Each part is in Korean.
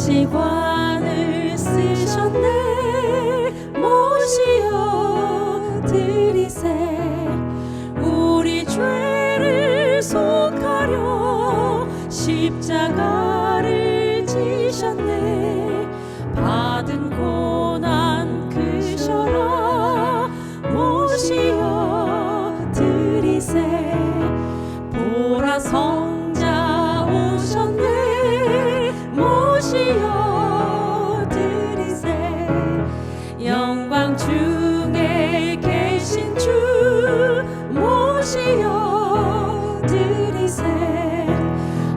가시관을 쓰셨네. 모시어 드리세. 우리 죄를 속하려 십자가를 지셨네. 받은 고난 크셔라. 모시어 드리세. 보라 성자 오셨네. 모시어 드리세. 영광 중에 계신 주 모시어 드리세.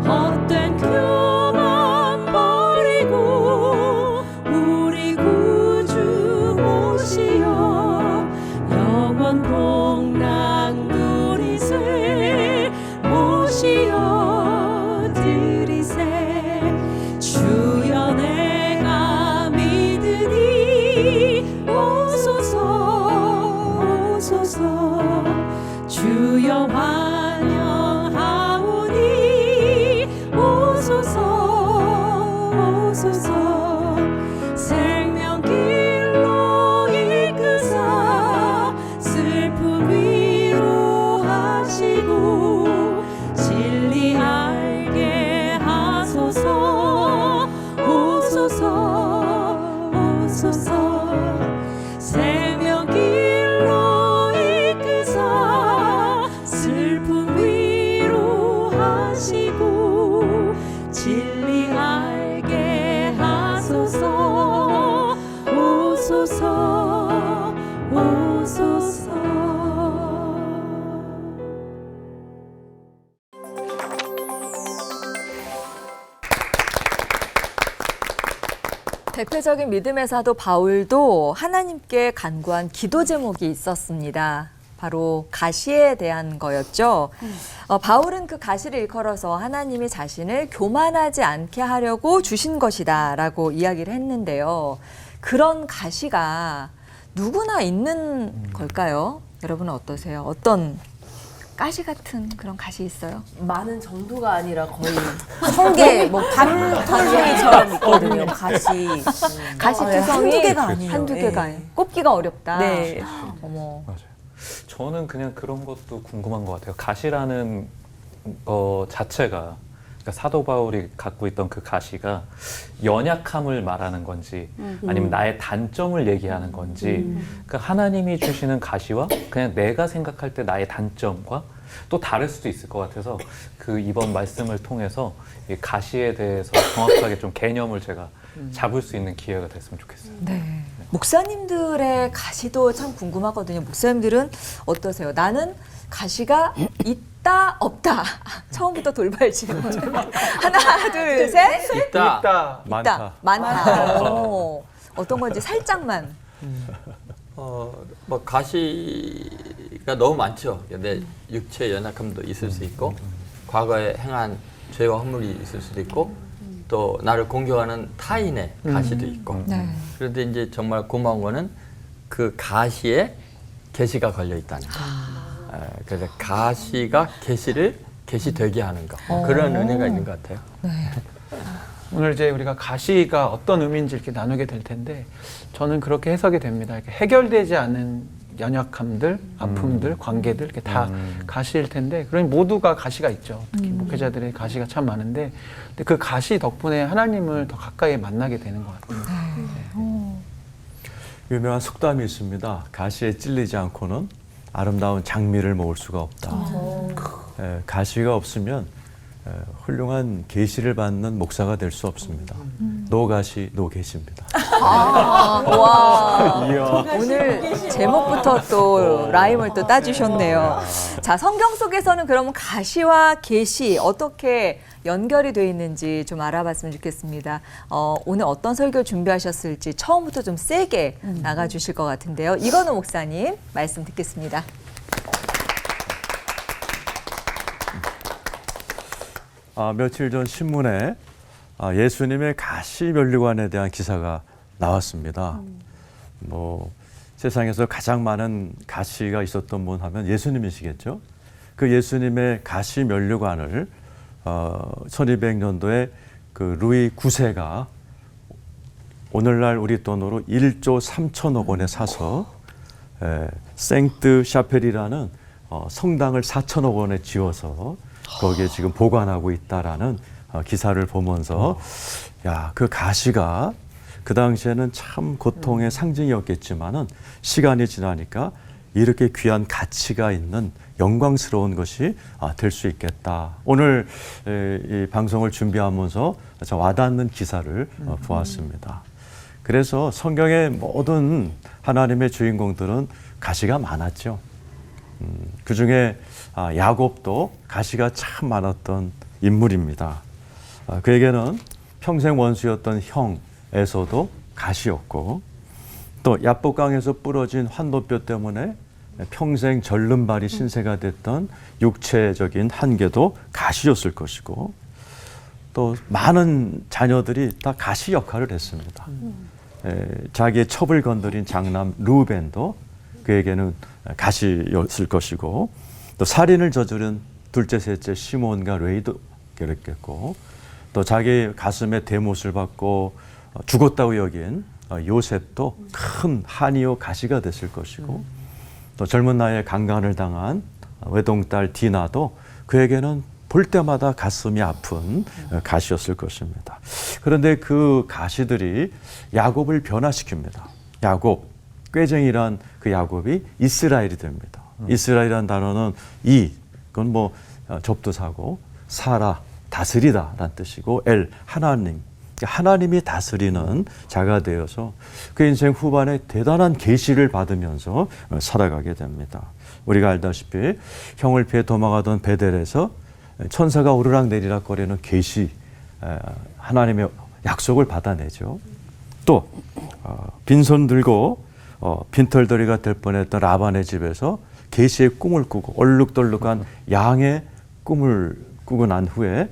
헛된 교만 버리고 우리 구주 모시어 영원 복락 누리세. 모시어 드리세. 주여 내가 믿으니 오소서 오소서. 주여 환영하오니 오소서 오소서. 생명길로 이끄사 슬픔 위로하시고 진리 알게 하소서. 오소서 오소서. 생명길로 이끄사 슬픔 위로하시고 진리 알게 하소서. 오소서 오소서. 대표적인 믿음의 사도 바울도 하나님께 간구한 기도 제목이 있었습니다. 바로 가시에 대한 거였죠. 바울은 그 가시를 일컬어서 하나님이 자신을 교만하지 않게 하려고 주신 것이다 라고 이야기를 했는데요. 그런 가시가 누구나 있는 걸까요? 여러분은 어떠세요? 어떤 가시 같은 그런 가시 있어요? 많은 정도가 아니라 거의 성게, 뭐 밤송이처럼 있거든요. 가시. 가시 네, 투성이 한두 개가 아니에요. 한두 개가 네. 아니에요. 꼽기가 어렵다. 네. 어머. 맞아요. 저는 그냥 그런 것도 궁금한 것 같아요. 가시라는 자체가, 그러니까 사도 바울이 갖고 있던 그 가시가 연약함을 말하는 건지 아니면 나의 단점을 얘기하는 건지, 그러니까 하나님이 주시는 가시와 그냥 내가 생각할 때 나의 단점과 또 다를 수도 있을 것 같아서 그 이번 말씀을 통해서 이 가시에 대해서 정확하게 좀 개념을 제가 잡을 수 있는 기회가 됐으면 좋겠어요. 네. 목사님들의 가시도 참 궁금하거든요. 목사님들은 어떠세요? 나는 가시가 있다, 없다. 처음부터 돌발 질문. 하나, 둘, 셋. 있다. 많다. 많다. 어떤 건지 살짝만. 뭐 가시가 너무 많죠. 내 육체 연약함도 있을 수 있고, 과거에 행한 죄와 허물이 있을 수도 있고, 또 나를 공격하는 타인의 가시도 있고. 네. 그런데 이제 정말 고마운 거는 그 가시에 계시가 걸려 있다는 거. 그래서 가시가 계시되게 하는 거. 그런 은혜가 있는 것 같아요. 네. 오늘 이제 우리가 가시가 어떤 의미인지 이렇게 나누게 될 텐데, 저는 그렇게 해석이 됩니다. 이렇게 해결되지 않은 연약함들, 아픔들, 관계들 이렇게 다 가시일 텐데, 그러니 모두가 가시가 있죠. 특히 목회자들의 가시가 참 많은데, 근데 그 가시 덕분에 하나님을 더 가까이 만나게 되는 것 같아요. 유명한 속담이 있습니다. 가시에 찔리지 않고는 아름다운 장미를 먹을 수가 없다. 가시가 없으면 훌륭한 계시를 받는 목사가 될 수 없습니다. 노가시 노계시입니다. 와. 오늘 제목부터 또 라임을 또 따주셨네요. 자, 성경 속에서는 그러면 가시와 계시 어떻게 연결이 되어 있는지 좀 알아봤으면 좋겠습니다. 오늘 어떤 설교 준비하셨을지 처음부터 좀 세게 나가주실 것 같은데요. 이건우 목사님 말씀 듣겠습니다. 며칠 전 신문에 예수님의 가시면류관에 대한 기사가 나왔습니다. 뭐 세상에서 가장 많은 가시가 있었던 분 하면 예수님이시겠죠. 그 예수님의 가시면류관을 1200년도에 그 루이 9세가 오늘날 우리 돈으로 1조 3천억 원에 사서 생트 샤펠이라는 성당을 4천억 원에 지어서 거기에 지금 보관하고 있다라는 기사를 보면서 야, 그 가시가 그 당시에는 참 고통의 상징이었겠지만은 시간이 지나니까 이렇게 귀한 가치가 있는 영광스러운 것이 될 수 있겠다. 오늘 이 방송을 준비하면서 와닿는 기사를 보았습니다. 그래서 성경의 모든 하나님의 주인공들은 가시가 많았죠. 그 중에 야곱도 가시가 참 많았던 인물입니다. 그에게는 평생 원수였던 형 에서도 가시였고, 또 야복강에서 부러진 환도뼈 때문에 평생 절름발이 신세가 됐던 육체적인 한계도 가시였을 것이고, 또 많은 자녀들이 다 가시 역할을 했습니다. 자기의 첩을 건드린 장남 루벤도 그에게는 가시였을 것이고, 또 살인을 저지른 둘째 셋째 시몬과 레이도 그랬겠고, 또 자기 가슴에 대못을 받고 죽었다고 여긴 요셉도 큰 한이요 가시가 됐을 것이고, 또 젊은 나이에 강간을 당한 외동딸 디나도 그에게는 볼 때마다 가슴이 아픈 가시였을 것입니다. 그런데 그 가시들이 야곱을 변화시킵니다. 야곱, 꾀쟁이란 그 야곱이 이스라엘이 됩니다. 이스라엘이라는 단어는 그건 뭐 접두사고, 사라, 다스리다라는 뜻이고, 엘, 하나님, 하나님이 다스리는 자가 되어서 그 인생 후반에 대단한 계시를 받으면서 살아가게 됩니다. 우리가 알다시피 형을 피해 도망하던 베델에서 천사가 오르락내리락 거리는 계시, 하나님의 약속을 받아내죠. 또 빈손 들고 빈털터리가 될 뻔했던 라반의 집에서 계시의 꿈을 꾸고 얼룩덜룩한 양의 꿈을 꾸고 난 후에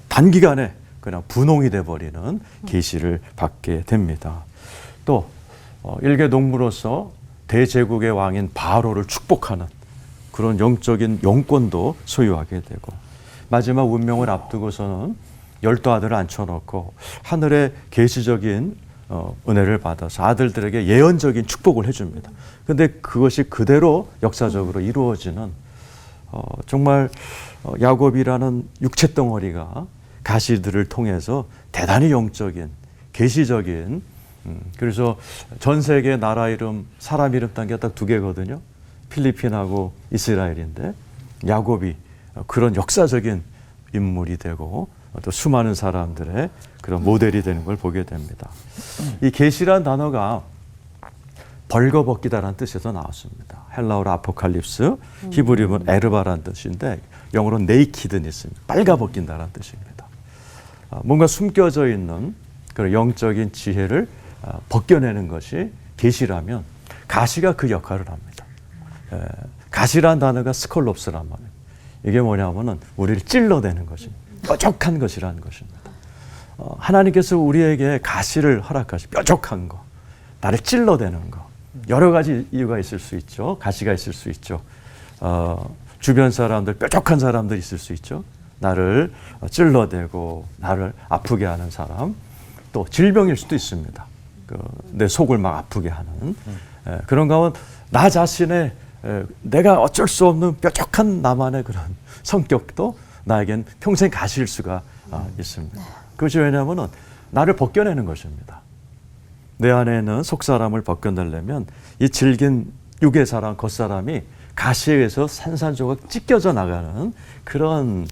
단기간에 그냥 분홍이 돼버리는 계시를 받게 됩니다. 또 일개 농부로서 대제국의 왕인 바로를 축복하는 그런 영적인 영권도 소유하게 되고, 마지막 운명을 앞두고서는 12아들을 앉혀놓고 하늘의 계시적인 은혜를 받아서 아들들에게 예언적인 축복을 해줍니다. 근데 그것이 그대로 역사적으로 이루어지는 정말 야곱이라는 육체 덩어리가 가시들을 통해서 대단히 영적인, 계시적인, 그래서 전 세계 나라 이름, 사람 이름 단계 딱 2개거든요. 필리핀하고 이스라엘인데 야곱이 그런 역사적인 인물이 되고 또 수많은 사람들의 그런 모델이 되는 걸 보게 됩니다. 이 계시란 단어가 벌거벗기다라는 뜻에서 나왔습니다. 헬라어로 아포칼립스, 히브리어는 에르바라는 뜻인데 영어로 네이키드는 있습니다. 빨가벗긴다라는 뜻입니다. 뭔가 숨겨져 있는 그런 영적인 지혜를 벗겨내는 것이 계시라면 가시가 그 역할을 합니다. 가시란 단어가 스콜롭스란 말이에요. 이게 뭐냐면은 우리를 찔러대는 것입니다. 뾰족한 것이라는 것입니다. 하나님께서 우리에게 가시를 허락하시, 뾰족한 거, 나를 찔러대는 거. 여러 가지 이유가 있을 수 있죠. 가시가 있을 수 있죠. 주변 사람들, 뾰족한 사람들 있을 수 있죠. 나를 찔러대고 나를 아프게 하는 사람, 또 질병일 수도 있습니다. 내 속을 막 아프게 하는 그런 가운데 나 자신의 내가 어쩔 수 없는 뾰족한 나만의 그런 성격도 나에겐 평생 가실 수가 있습니다. 그것이 왜냐하면 나를 벗겨내는 것입니다. 내 안에 있는 속사람을 벗겨내려면 이 질긴 육의 사람, 겉사람이 가시에 의해서 산산조각 찢겨져 나가는 그런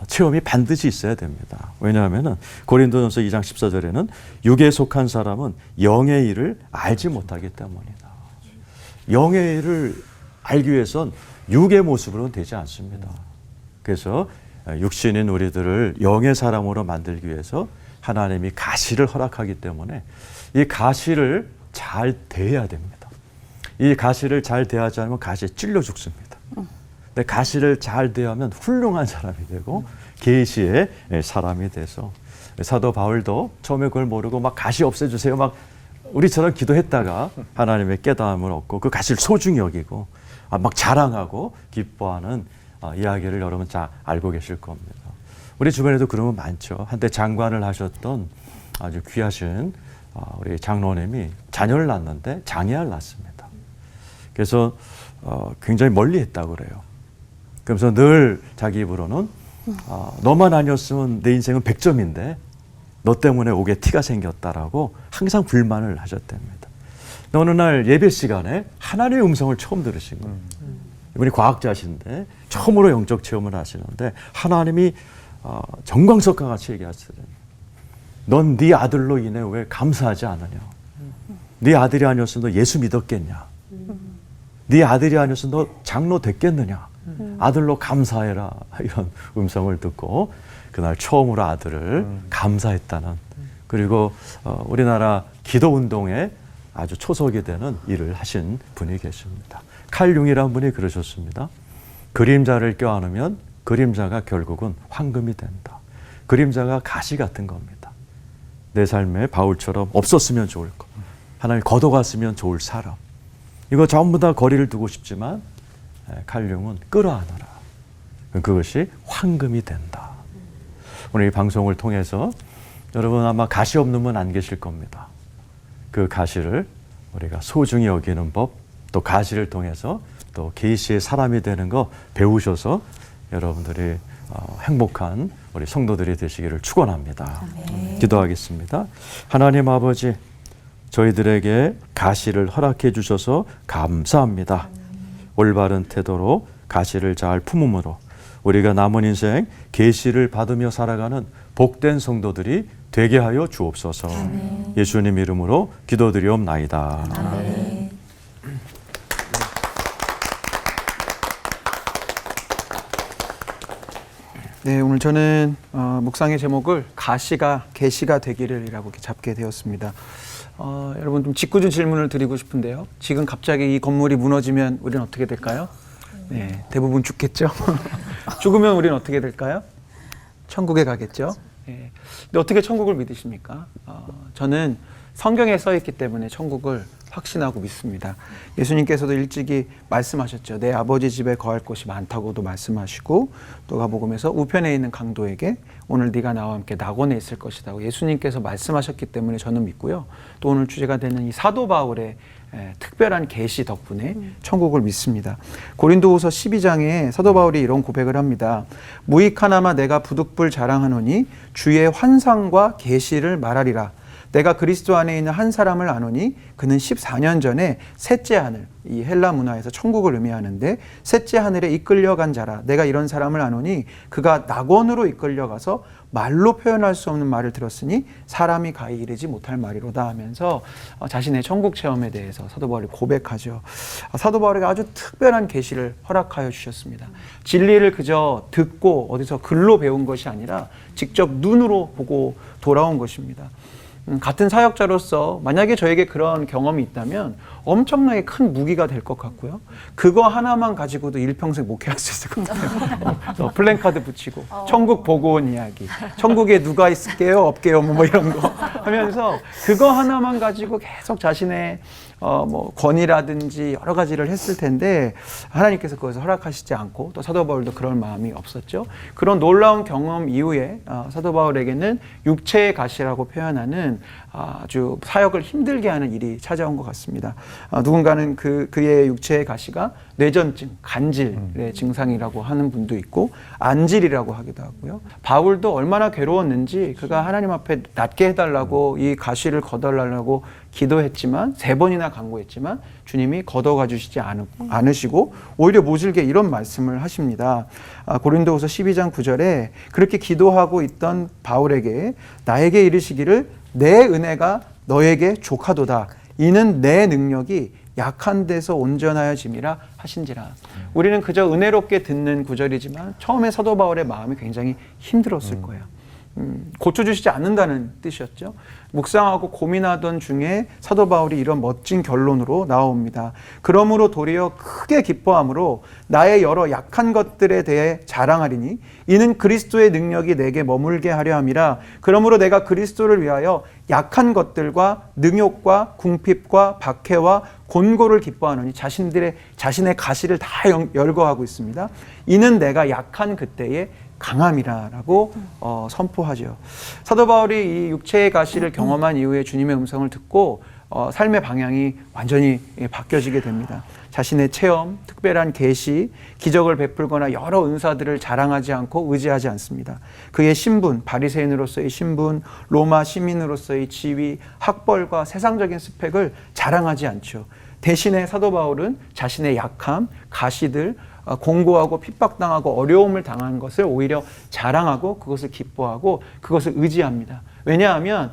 체험이 반드시 있어야 됩니다. 왜냐하면 고린도전서 2장 14절에는 육에 속한 사람은 영의 일을 알지 못하기 때문이다. 영의 일을 알기 위해선 육의 모습으로는 되지 않습니다. 그래서 육신인 우리들을 영의 사람으로 만들기 위해서 하나님이 가시를 허락하기 때문에 이 가시를 잘 대해야 됩니다. 이 가시를 잘 대하지 않으면 가시에 찔려 죽습니다. 근데 가시를 잘 대하면 훌륭한 사람이 되고 계시의 사람이 돼서 사도 바울도 처음에 그걸 모르고 막 가시 없애주세요 막 우리처럼 기도했다가 하나님의 깨달음을 얻고 그 가시를 소중히 여기고 막 자랑하고 기뻐하는 이야기를 여러분 잘 알고 계실 겁니다. 우리 주변에도 그런 분 많죠. 한때 장관을 하셨던 아주 귀하신 우리 장로님이 자녀를 낳았는데 장애아를 낳습니다. 그래서 굉장히 멀리 했다고 그래요. 그러면서 늘 자기 입으로는 너만 아니었으면 내 인생은 100점인데 너 때문에 옥에 티가 생겼다라고 항상 불만을 하셨답니다. 어느 날 예배 시간에 하나님의 음성을 처음 들으신 거예요. 이분이 과학자신데 처음으로 영적 체험을 하시는데 하나님이 정광석과 같이 얘기하시더래요. 넌 네 아들로 인해 왜 감사하지 않느냐? 네 아들이 아니었으면 너 예수 믿었겠냐? 네 아들이 아니었으면 너 장로 됐겠느냐? 아들로 감사해라. 이런 음성을 듣고 그날 처음으로 아들을 감사했다는, 그리고 우리나라 기도 운동에 아주 초석이 되는 일을 하신 분이 계십니다. 칼 융이라는 분이 그러셨습니다. 그림자를 껴안으면 그림자가 결국은 황금이 된다. 그림자가 가시 같은 겁니다. 내 삶에 바울처럼 없었으면 좋을 것, 하나님 걷어갔으면 좋을 사람, 이거 전부 다 거리를 두고 싶지만 칼 융은 끌어안아라. 그것이 황금이 된다. 오늘 이 방송을 통해서 여러분 아마 가시 없는 분 안 계실 겁니다. 그 가시를 우리가 소중히 여기는 법, 또 가시를 통해서 또 계시의 사람이 되는 거 배우셔서 여러분들이 행복한 우리 성도들이 되시기를 축원합니다. 기도하겠습니다. 하나님 아버지, 저희들에게 가시를 허락해 주셔서 감사합니다. 올바른 태도로 가시를 잘 품음으로 우리가 남은 인생 계시를 받으며 살아가는 복된 성도들이 되게 하여 주옵소서. 예수님 이름으로 기도드리옵나이다. 아멘. 네, 오늘 저는 묵상의 제목을 가시가 계시가 되기를이라고 이렇게 잡게 되었습니다. 여러분 좀 짓궂은 질문을 드리고 싶은데요. 지금 갑자기 이 건물이 무너지면 우리는 어떻게 될까요? 네, 대부분 죽겠죠. 죽으면 우리는 어떻게 될까요? 천국에 가겠죠. 네. 근데 어떻게 천국을 믿으십니까? 저는 성경에 써 있기 때문에 천국을 확신하고 믿습니다. 예수님께서도 일찍이 말씀하셨죠. 내 아버지 집에 거할 곳이 많다고도 말씀하시고, 또 가복음에서 우편에 있는 강도에게 오늘 네가 나와 함께 낙원에 있을 것이라고 예수님께서 말씀하셨기 때문에 저는 믿고요. 또 오늘 주제가 되는 이 사도 바울의 특별한 계시 덕분에 천국을 믿습니다. 고린도후서 12장에 사도 바울이 이런 고백을 합니다. 무익 하나마 내가 부득불 자랑하노니 주의 환상과 계시를 말하리라. 내가 그리스도 안에 있는 한 사람을 아노니 그는 14년 전에 셋째 하늘, 이 헬라 문화에서 천국을 의미하는데 셋째 하늘에 이끌려간 자라. 내가 이런 사람을 아노니 그가 낙원으로 이끌려가서 말로 표현할 수 없는 말을 들었으니 사람이 가히 이르지 못할 말이로다 하면서 자신의 천국 체험에 대해서 사도 바울이 고백하죠. 사도 바울에게 아주 특별한 계시를 허락하여 주셨습니다. 진리를 그저 듣고 어디서 글로 배운 것이 아니라 직접 눈으로 보고 돌아온 것입니다. 같은 사역자로서 만약에 저에게 그런 경험이 있다면 엄청나게 큰 무기가 될 것 같고요. 그거 하나만 가지고도 일평생 목회할 수 있을 것 같아요. 플랜카드 붙이고 천국 보고 온 이야기, 천국에 누가 있을게요 없게요 뭐 이런 거 하면서 그거 하나만 가지고 계속 자신의 뭐 권위라든지 여러 가지를 했을 텐데 하나님께서 그것을 허락하시지 않고, 또 사도 바울도 그럴 마음이 없었죠. 그런 놀라운 경험 이후에 사도 바울에게는 육체의 가시라고 표현하는 아주 사역을 힘들게 하는 일이 찾아온 것 같습니다. 누군가는 그의 육체의 가시가 뇌전증, 간질의 증상이라고 하는 분도 있고 안질이라고 하기도 하고요. 바울도 얼마나 괴로웠는지 그가 하나님 앞에 낫게 해달라고 이 가시를 거달라고 기도했지만 3번이나 간구했지만 주님이 걷어가 주시지 않으시고 오히려 모질게 이런 말씀을 하십니다. 고린도후서 12장 9절에 그렇게 기도하고 있던 바울에게 나에게 이르시기를 내 은혜가 너에게 족하도다. 이는 내 능력이 약한 데서 온전하여짐이라 하신지라. 우리는 그저 은혜롭게 듣는 구절이지만 처음에 사도 바울의 마음이 굉장히 힘들었을 거예요. 고쳐주시지 않는다는 뜻이었죠. 묵상하고 고민하던 중에 사도 바울이 이런 멋진 결론으로 나옵니다. 그러므로 도리어 크게 기뻐함으로 나의 여러 약한 것들에 대해 자랑하리니 이는 그리스도의 능력이 내게 머물게 하려 함이라. 그러므로 내가 그리스도를 위하여 약한 것들과 능욕과 궁핍과 박해와 곤고를 기뻐하노니 자신의 가시를 다 열거하고 있습니다. 이는 내가 약한 그때에 강함이라라고 선포하죠. 사도 바울이 이 육체의 가시를 경험한 이후에 주님의 음성을 듣고 삶의 방향이 완전히 바뀌어지게 됩니다. 자신의 체험, 특별한 계시, 기적을 베풀거나 여러 은사들을 자랑하지 않고 의지하지 않습니다. 그의 신분, 바리새인으로서의 신분, 로마 시민으로서의 지위, 학벌과 세상적인 스펙을 자랑하지 않죠. 대신에 사도 바울은 자신의 약함, 가시들, 공고하고 핍박당하고 어려움을 당한 것을 오히려 자랑하고 그것을 기뻐하고 그것을 의지합니다. 왜냐하면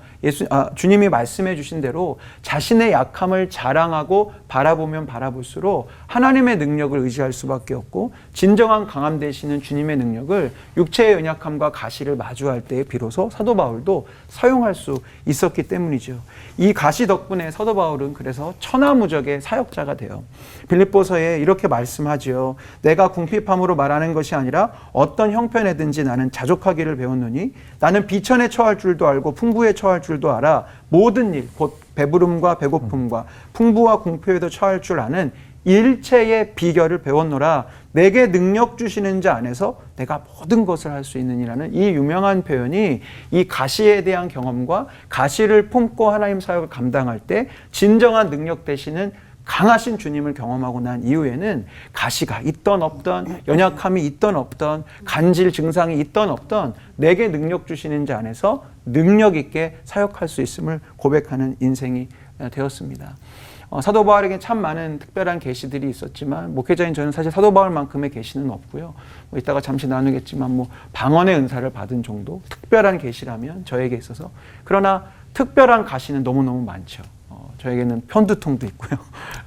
주님이 말씀해 주신 대로 자신의 약함을 자랑하고 바라보면 바라볼수록 하나님의 능력을 의지할 수밖에 없고 진정한 강함 되시는 주님의 능력을 육체의 연약함과 가시를 마주할 때에 비로소 사도 바울도 사용할 수 있었기 때문이죠. 이 가시 덕분에 사도 바울은 그래서 천하무적의 사역자가 돼요. 빌립보서에 이렇게 말씀하죠. 내가 궁핍함으로 말하는 것이 아니라 어떤 형편에든지 나는 자족하기를 배웠노니 나는 비천에 처할 줄도 알고 풍부에 처할 줄도 알아 모든 일 곧 배부름과 배고픔과 풍부와 공표에도 처할 줄 아는 일체의 비결을 배웠노라. 내게 능력 주시는 자 안에서 내가 모든 것을 할 수 있느니라는 이 유명한 표현이 이 가시에 대한 경험과 가시를 품고 하나님 사역을 감당할 때 진정한 능력 되시는 강하신 주님을 경험하고 난 이후에는 가시가 있던 없던 연약함이 있던 없던 간질 증상이 있던 없던 내게 능력 주시는 자 안에서 능력 있게 사역할 수 있음을 고백하는 인생이 되었습니다. 사도 바울에게 참 많은 특별한 계시들이 있었지만 목회자인 저는 사실 사도 바울만큼의 계시는 없고요. 이따가 잠시 나누겠지만 방언의 은사를 받은 정도 특별한 계시라면 저에게 있어서 그러나 특별한 가시는 너무너무 많죠. 저에게는 편두통도 있고요.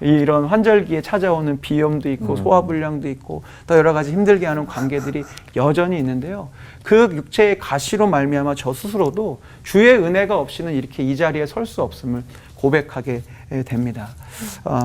이런 환절기에 찾아오는 비염도 있고 소화불량도 있고 또 여러 가지 힘들게 하는 관계들이 여전히 있는데요. 그 육체의 가시로 말미암아 저 스스로도 주의 은혜가 없이는 이렇게 이 자리에 설 수 없음을 고백하게 됩니다.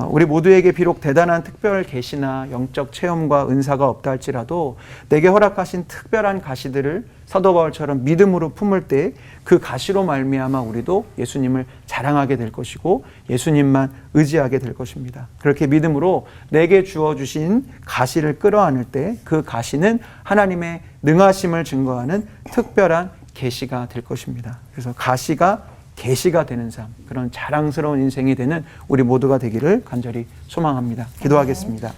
우리 모두에게 비록 대단한 특별 계시나 영적 체험과 은사가 없다 할지라도 내게 허락하신 특별한 가시들을 사도 바울처럼 믿음으로 품을 때 그 가시로 말미암아 우리도 예수님을 자랑하게 될 것이고 예수님만 의지하게 될 것입니다. 그렇게 믿음으로 내게 주어주신 가시를 끌어안을 때 그 가시는 하나님의 능하심을 증거하는 특별한 계시가 될 것입니다. 그래서 가시가 계시가 되는 삶, 그런 자랑스러운 인생이 되는 우리 모두가 되기를 간절히 소망합니다. 기도하겠습니다.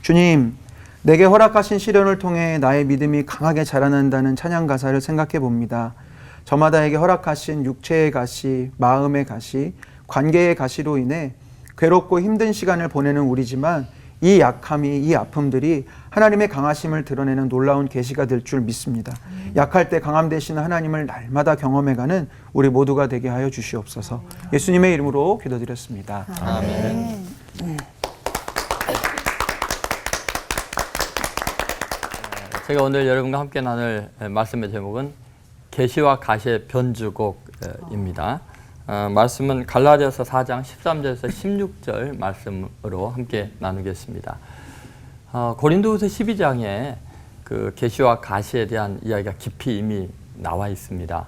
주님, 내게 허락하신 시련을 통해 나의 믿음이 강하게 자라난다는 찬양 가사를 생각해 봅니다. 저마다에게 허락하신 육체의 가시, 마음의 가시, 관계의 가시로 인해 괴롭고 힘든 시간을 보내는 우리지만 이 약함이, 이 아픔들이 하나님의 강하심을 드러내는 놀라운 계시가 될 줄 믿습니다. 약할 때 강함 되시는 하나님을 날마다 경험해가는 우리 모두가 되게 하여 주시옵소서. 예수님의 이름으로 기도드렸습니다. 아멘. 제가 오늘 여러분과 함께 나눌 말씀의 제목은 계시와 가시의 변주곡입니다. 말씀은 갈라디아서 4장 13절에서 16절 말씀으로 함께 나누겠습니다. 고린도후서 12장에 그 계시와 가시에 대한 이야기가 깊이 이미 나와 있습니다.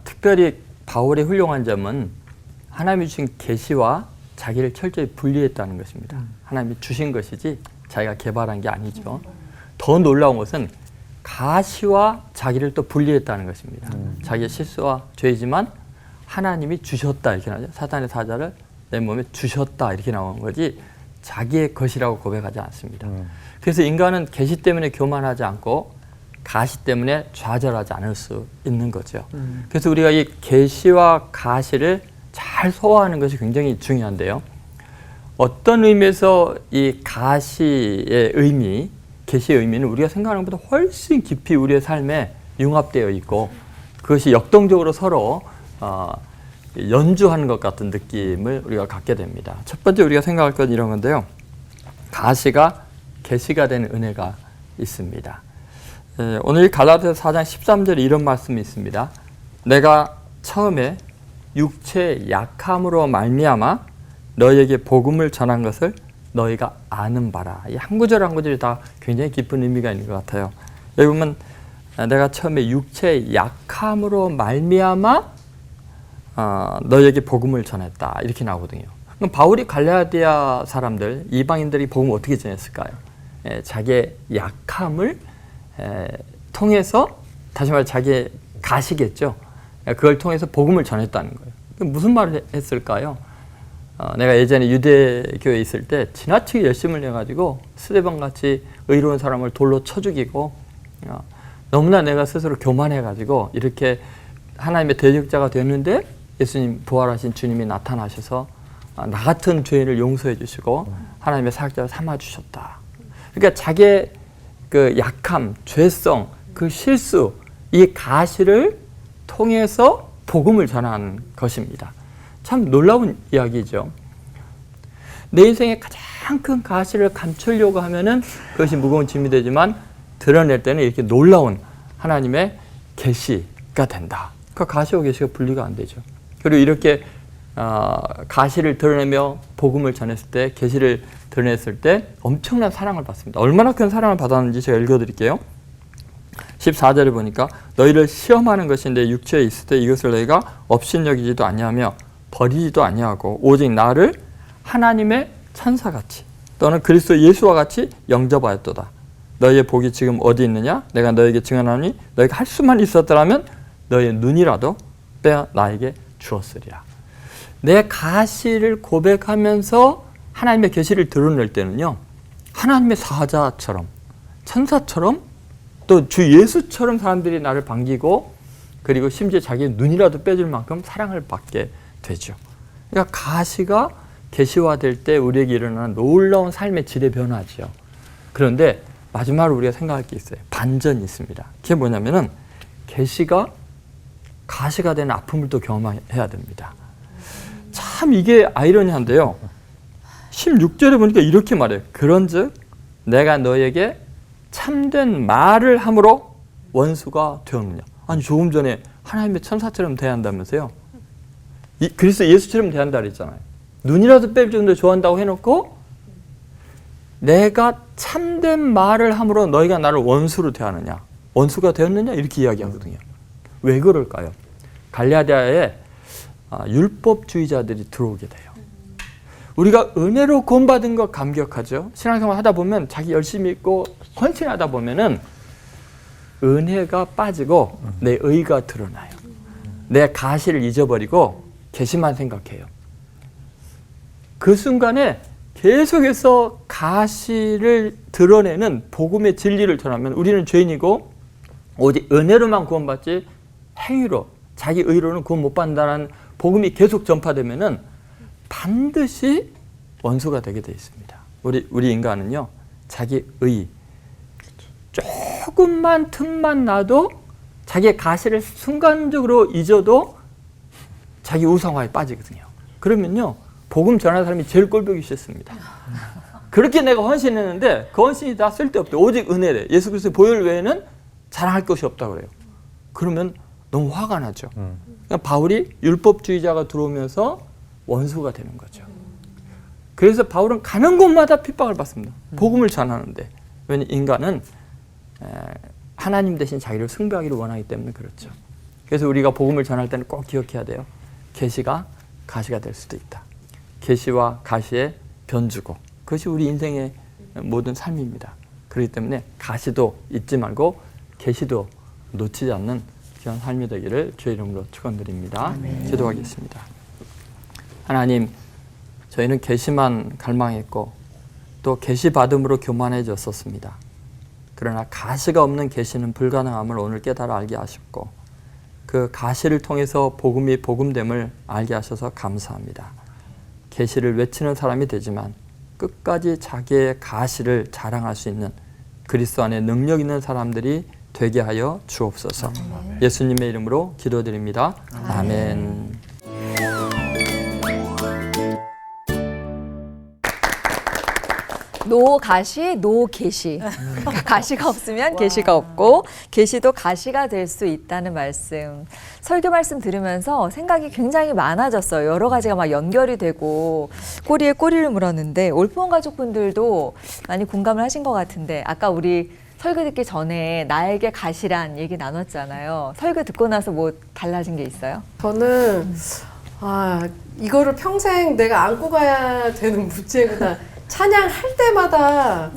특별히 바울의 훌륭한 점은 하나님이 주신 계시와 자기를 철저히 분리했다는 것입니다. 하나님이 주신 것이지 자기가 개발한 게 아니죠. 더 놀라운 것은 가시와 자기를 또 분리했다는 것입니다. 자기의 실수와 죄이지만 하나님이 주셨다 이렇게 나오죠. 사탄의 사자를 내 몸에 주셨다 이렇게 나오는 거지 자기의 것이라고 고백하지 않습니다. 그래서 인간은 계시 때문에 교만하지 않고 가시 때문에 좌절하지 않을 수 있는 거죠. 그래서 우리가 이 계시와 가시를 잘 소화하는 것이 굉장히 중요한데요. 어떤 의미에서 이 가시의 의미, 계시의 의미는 우리가 생각하는 것보다 훨씬 깊이 우리의 삶에 융합되어 있고 그것이 역동적으로 서로 연주하는 것 같은 느낌을 우리가 갖게 됩니다. 첫 번째 우리가 생각할 건 이런 건데요. 가시가 계시가 되는 은혜가 있습니다. 오늘 갈라디아서 4장 13절에 이런 말씀이 있습니다. 내가 처음에 육체의 약함으로 말미암아 너희에게 복음을 전한 것을 너희가 아는 바라. 이 한 구절 한 구절이 다 굉장히 깊은 의미가 있는 것 같아요. 여기 보면 내가 처음에 육체의 약함으로 말미암아 너희에게 복음을 전했다 이렇게 나오거든요. 그럼 바울이 갈라디아 사람들, 이방인들이 복음을 어떻게 전했을까요? 자기의 약함을 통해서 다시 말해 자기의 가시겠죠. 그걸 통해서 복음을 전했다는 거예요. 무슨 말을 했을까요? 내가 예전에 유대교에 있을 때 지나치게 열심을 내가지고 스데반같이 의로운 사람을 돌로 쳐 죽이고 너무나 내가 스스로 교만해가지고 이렇게 하나님의 대적자가 됐는데 예수님 부활하신 주님이 나타나셔서 나 같은 죄인을 용서해 주시고 하나님의 사역자로 삼아 주셨다. 그러니까 자기의 그 약함, 죄성, 그 실수, 이 가시를 통해서 복음을 전하는 것입니다. 참 놀라운 이야기죠. 내 인생의 가장 큰 가시를 감추려고 하면은 그것이 무거운 짐이 되지만 드러낼 때는 이렇게 놀라운 하나님의 계시가 된다. 그 가시와 계시가 분리가 안 되죠. 그리고 이렇게 가시를 드러내며 복음을 전했을 때, 계시를 드러냈을 때 엄청난 사랑을 받습니다. 얼마나 큰 사랑을 받았는지 제가 읽어드릴게요. 14절에 보니까 너희를 시험하는 것이 내 육체에 있을 때 이것을 너희가 업신여기지도 아니하며 버리지도 아니하고 오직 나를 하나님의 천사같이 또는 그리스도 예수와 같이 영접하였도다. 너희의 복이 지금 어디 있느냐? 내가 너희에게 증언하니 너희가 할 수만 있었더라면 너희의 눈이라도 빼어 나에게 주었으리라. 내 가시를 고백하면서 하나님의 계시를 드러낼 때는요, 하나님의 사자처럼 천사처럼 또 주 예수처럼 사람들이 나를 반기고 그리고 심지어 자기의 눈이라도 빼줄 만큼 사랑을 받게 되죠. 그러니까 가시가 계시화될 때 우리에게 일어나는 놀라운 삶의 질의 변화죠. 그런데 마지막으로 우리가 생각할 게 있어요. 반전이 있습니다. 그게 뭐냐면은 계시가 가시가 되는 아픔을 또 경험해야 됩니다. 참 이게 아이러니한데요. 16절에 보니까 이렇게 말해요. 그런즉 내가 너에게 참된 말을 함으로 원수가 되었느냐. 아니 조금 전에 하나님의 천사처럼 대한다면서요. 그리스도 예수처럼 대한다 그랬잖아요. 눈이라도 뺄 정도 좋아한다고 해놓고 내가 참된 말을 함으로 너희가 나를 원수로 대하느냐. 원수가 되었느냐 이렇게 이야기하거든요. 왜 그럴까요? 갈라디아에 율법주의자들이 들어오게 돼요. 우리가 은혜로 구원받은 거 감격하죠. 신앙생활 하다 보면 자기 열심히 있고 헌신하다 보면은 은혜가 빠지고 내 의가 드러나요. 내 가시를 잊어버리고 계시만 생각해요. 그 순간에 계속해서 가시를 드러내는 복음의 진리를 전하면 우리는 죄인이고 오직 은혜로만 구원받지 행위로 자기 의로는 구원 못 받는다는 복음이 계속 전파되면은 반드시 원수가 되게 돼 있습니다. 우리 인간은요, 자기 의 조금만 틈만 나도 자기의 가시를 순간적으로 잊어도 자기 우상화에 빠지거든요. 그러면요, 복음 전하는 사람이 제일 꼴보기 싫습니다. 그렇게 내가 헌신했는데 그 헌신이 다 쓸데없대. 오직 은혜래. 예수 그리스도의 보혈 외에는 자랑할 것이 없다고 그래요. 그러면 너무 화가 나죠. 그러니까 바울이 율법주의자가 들어오면서 원수가 되는 거죠. 그래서 바울은 가는 곳마다 핍박을 받습니다. 복음을 전하는데. 왜냐하면 인간은 하나님 대신 자기를 숭배하기를 원하기 때문에 그렇죠. 그래서 우리가 복음을 전할 때는 꼭 기억해야 돼요. 계시가 가시가 될 수도 있다. 계시와 가시의 변주고 그것이 우리 인생의 모든 삶입니다. 그렇기 때문에 가시도 잊지 말고 계시도 놓치지 않는 귀한 삶이 되기를 주의 이름으로 축원드립니다. 기도하겠습니다. 하나님, 저희는 계시만 갈망했고 또 계시 받음으로 교만해졌었습니다. 그러나 가시가 없는 계시는 불가능함을 오늘 깨달아 알게 하셨고 그 가시를 통해서 복음이 복음됨을 알게 하셔서 감사합니다. 계시를 외치는 사람이 되지만 끝까지 자기의 가시를 자랑할 수 있는 그리스도 안에 능력 있는 사람들이 되게 하여 주옵소서. 예수님의 이름으로 기도드립니다. 아멘. 노 가시, 노 계시. 가시가 없으면 계시가 없고 계시도 가시가 될 수 있다는 말씀. 설교 말씀 들으면서 생각이 굉장히 많아졌어요. 여러 가지가 막 연결이 되고 꼬리에 꼬리를 물었는데 올포원 가족분들도 많이 공감을 하신 것 같은데 아까 우리 설교 듣기 전에 나에게 가시란 얘기 나눴잖아요. 설교 듣고 나서 뭐 달라진 게 있어요? 저는 이거를 평생 내가 안고 가야 되는 문제구나 찬양할 때마다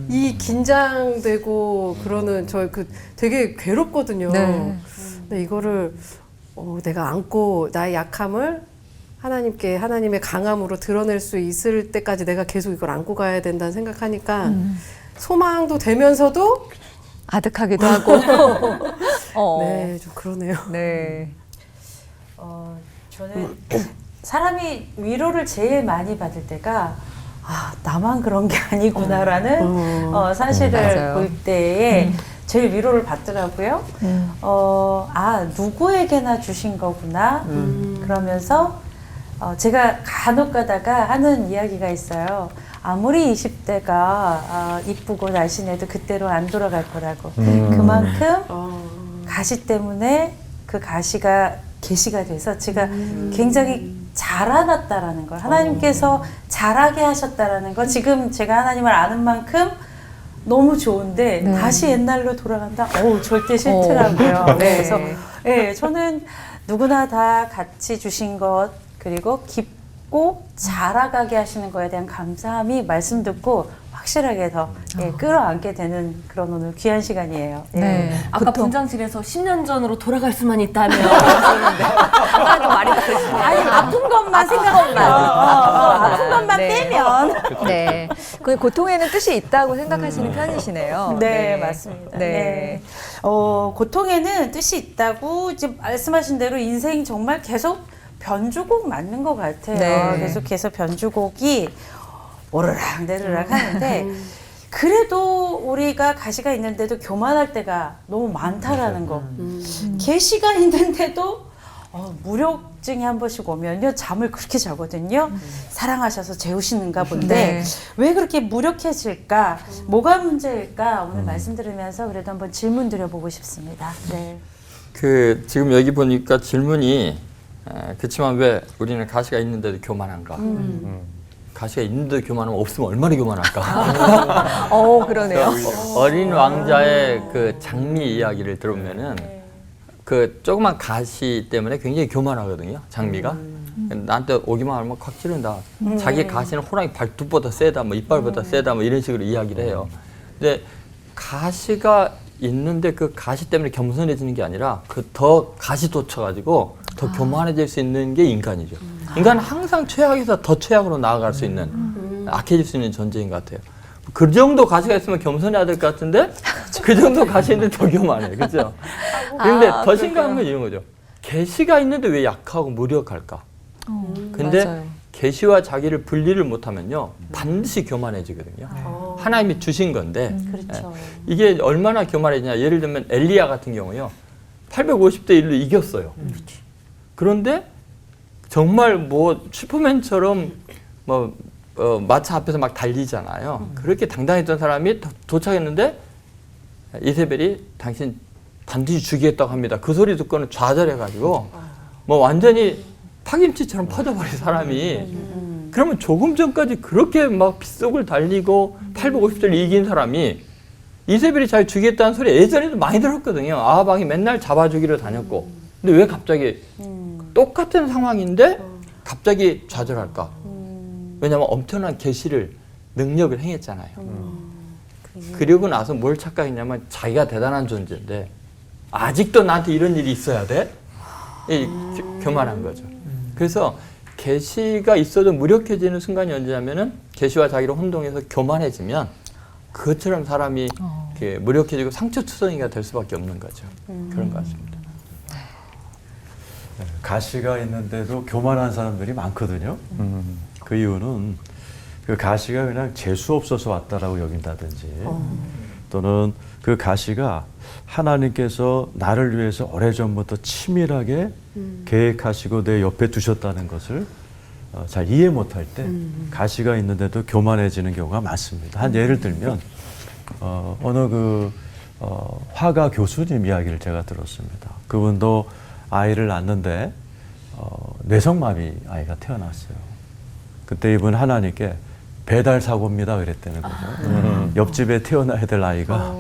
이 긴장되고 그러는 저 그 되게 괴롭거든요. 네. 근데 이거를 내가 안고 나의 약함을 하나님께 하나님의 강함으로 드러낼 수 있을 때까지 내가 계속 이걸 안고 가야 된다는 생각하니까 소망도 되면서도 아득하기도 하고. 네, 좀 그러네요. 네. 저는 사람이 위로를 제일 많이 받을 때가 나만 그런 게 아니구나라는 사실을 맞아요. 볼 때에 제일 위로를 받더라고요. 누구에게나 주신 거구나. 그러면서 제가 간혹 가다가 하는 이야기가 있어요. 아무리 20대가 이쁘고 날씬해도 그때로 안 돌아갈 거라고. 그만큼 가시 때문에 그 가시가 계시가 돼서 제가 굉장히 자라났다라는 걸, 하나님께서 자라게 하셨다라는 걸 지금 제가 하나님을 아는 만큼 너무 좋은데 다시 옛날로 돌아간다? 절대 싫더라고요. 네. 그래서 저는 누구나 다 같이 주신 것, 그리고 깊고 자라가게 하시는 거에 대한 감사함이 말씀 듣고 확실하게 더 끌어안게 되는 그런 오늘 귀한 시간이에요. 네. 아까 분장실에서 10년 전으로 돌아갈 수만 있다면 하나님 말이 다르시네요. 아니 아픈 것만 생각하면 아픈 것만 네. 빼면 네. 그 고통에는 뜻이 있다고 생각하시는 편이시네요. 네, 맞습니다. 네. 고통에는 뜻이 있다고 이제 말씀하신 대로 인생 정말 계속 변주곡 맞는 것 같아요. 네. 계속해서 변주곡이 오르락 내리락 하는데 그래도 우리가 가시가 있는데도 교만할 때가 너무 많다라는 거. 계시가 있는데도 무력증이 한 번씩 오면요 잠을 그렇게 자거든요. 사랑하셔서 재우시는가 본데 네. 왜 그렇게 무력해질까? 뭐가 문제일까? 오늘 말씀 들으면서 그래도 한번 질문 드려보고 싶습니다. 네. 지금 여기 보니까 질문이 그렇지만 왜 우리는 가시가 있는데도 교만한가? 가시가 있는데도 교만하면 없으면 얼마나 교만할까? 그러네요. 어린 왕자의 그 장미 이야기를 들으면은 그 조그만 가시 때문에 굉장히 교만하거든요. 장미가 나한테 오기만 하면 콱 찌른다. 자기 가시는 호랑이 발톱보다 세다, 뭐 이빨보다 세다, 뭐 이런 식으로 이야기를 해요. 근데 가시가 있는데 그 가시 때문에 겸손해지는 게 아니라 그 더 가시 돋쳐가지고 더 교만해질 수 있는 게 인간이죠. 인간은 항상 최악에서 더 최악으로 나아갈 수 있는 악해질 수 있는 존재인 것 같아요. 그 정도 가시가 있으면 겸손해야 될 것 같은데 그 정도 가시 있는데 더 교만해, 그렇죠? 그런데 더 심각한 건 이런 거죠. 계시가 있는데 왜 약하고 무력할까? 근데 맞아요. 계시와 자기를 분리를 못하면요 반드시 교만해지거든요. 하나님이 주신 건데 그렇죠. 이게 얼마나 교만해지냐. 예를 들면 엘리야 같은 경우요 850대 1로 이겼어요. 그런데 정말 뭐 슈퍼맨처럼 뭐 마차 앞에서 막 달리잖아요. 그렇게 당당했던 사람이 도착했는데 이세벨이 당신 반드시 죽이겠다고 합니다. 그 소리 듣고는 좌절해가지고 뭐 완전히 파김치처럼 퍼져버린 사람이 그러면 조금 전까지 그렇게 막 빗속을 달리고 850대를 이긴 사람이 이세벨이 잘 죽이겠다는 소리 예전에도 많이 들었거든요. 아하방이 맨날 잡아주기로 다녔고 근데 왜 갑자기 똑같은 상황인데 갑자기 좌절할까? 왜냐하면 엄청난 계시를 능력을 행했잖아요. 그리고 나서 뭘 착각했냐면 자기가 대단한 존재인데 아직도 나한테 이런 일이 있어야 돼? 교만한 거죠. 그래서 계시가 있어도 무력해지는 순간이 언제냐면은 계시와 자기를 혼동해서 교만해지면 그것처럼 사람이 이렇게 무력해지고 상처투성이가 될 수밖에 없는 거죠. 그런 것 같습니다. 가시가 있는데도 교만한 사람들이 많거든요. 그 이유는 그 가시가 그냥 재수 없어서 왔다라고 여긴다든지 또는 그 가시가 하나님께서 나를 위해서 오래전부터 치밀하게 계획하시고 내 옆에 두셨다는 것을 잘 이해 못할 때 가시가 있는데도 교만해지는 경우가 많습니다. 한 예를 들면 어느 화가 교수님 이야기를 제가 들었습니다. 그분도 아이를 낳는데 뇌성마비 아이가 태어났어요. 그때 이분 하나님께 배달 사고입니다 그랬다는 거죠. 옆집에 태어나야 될 아이가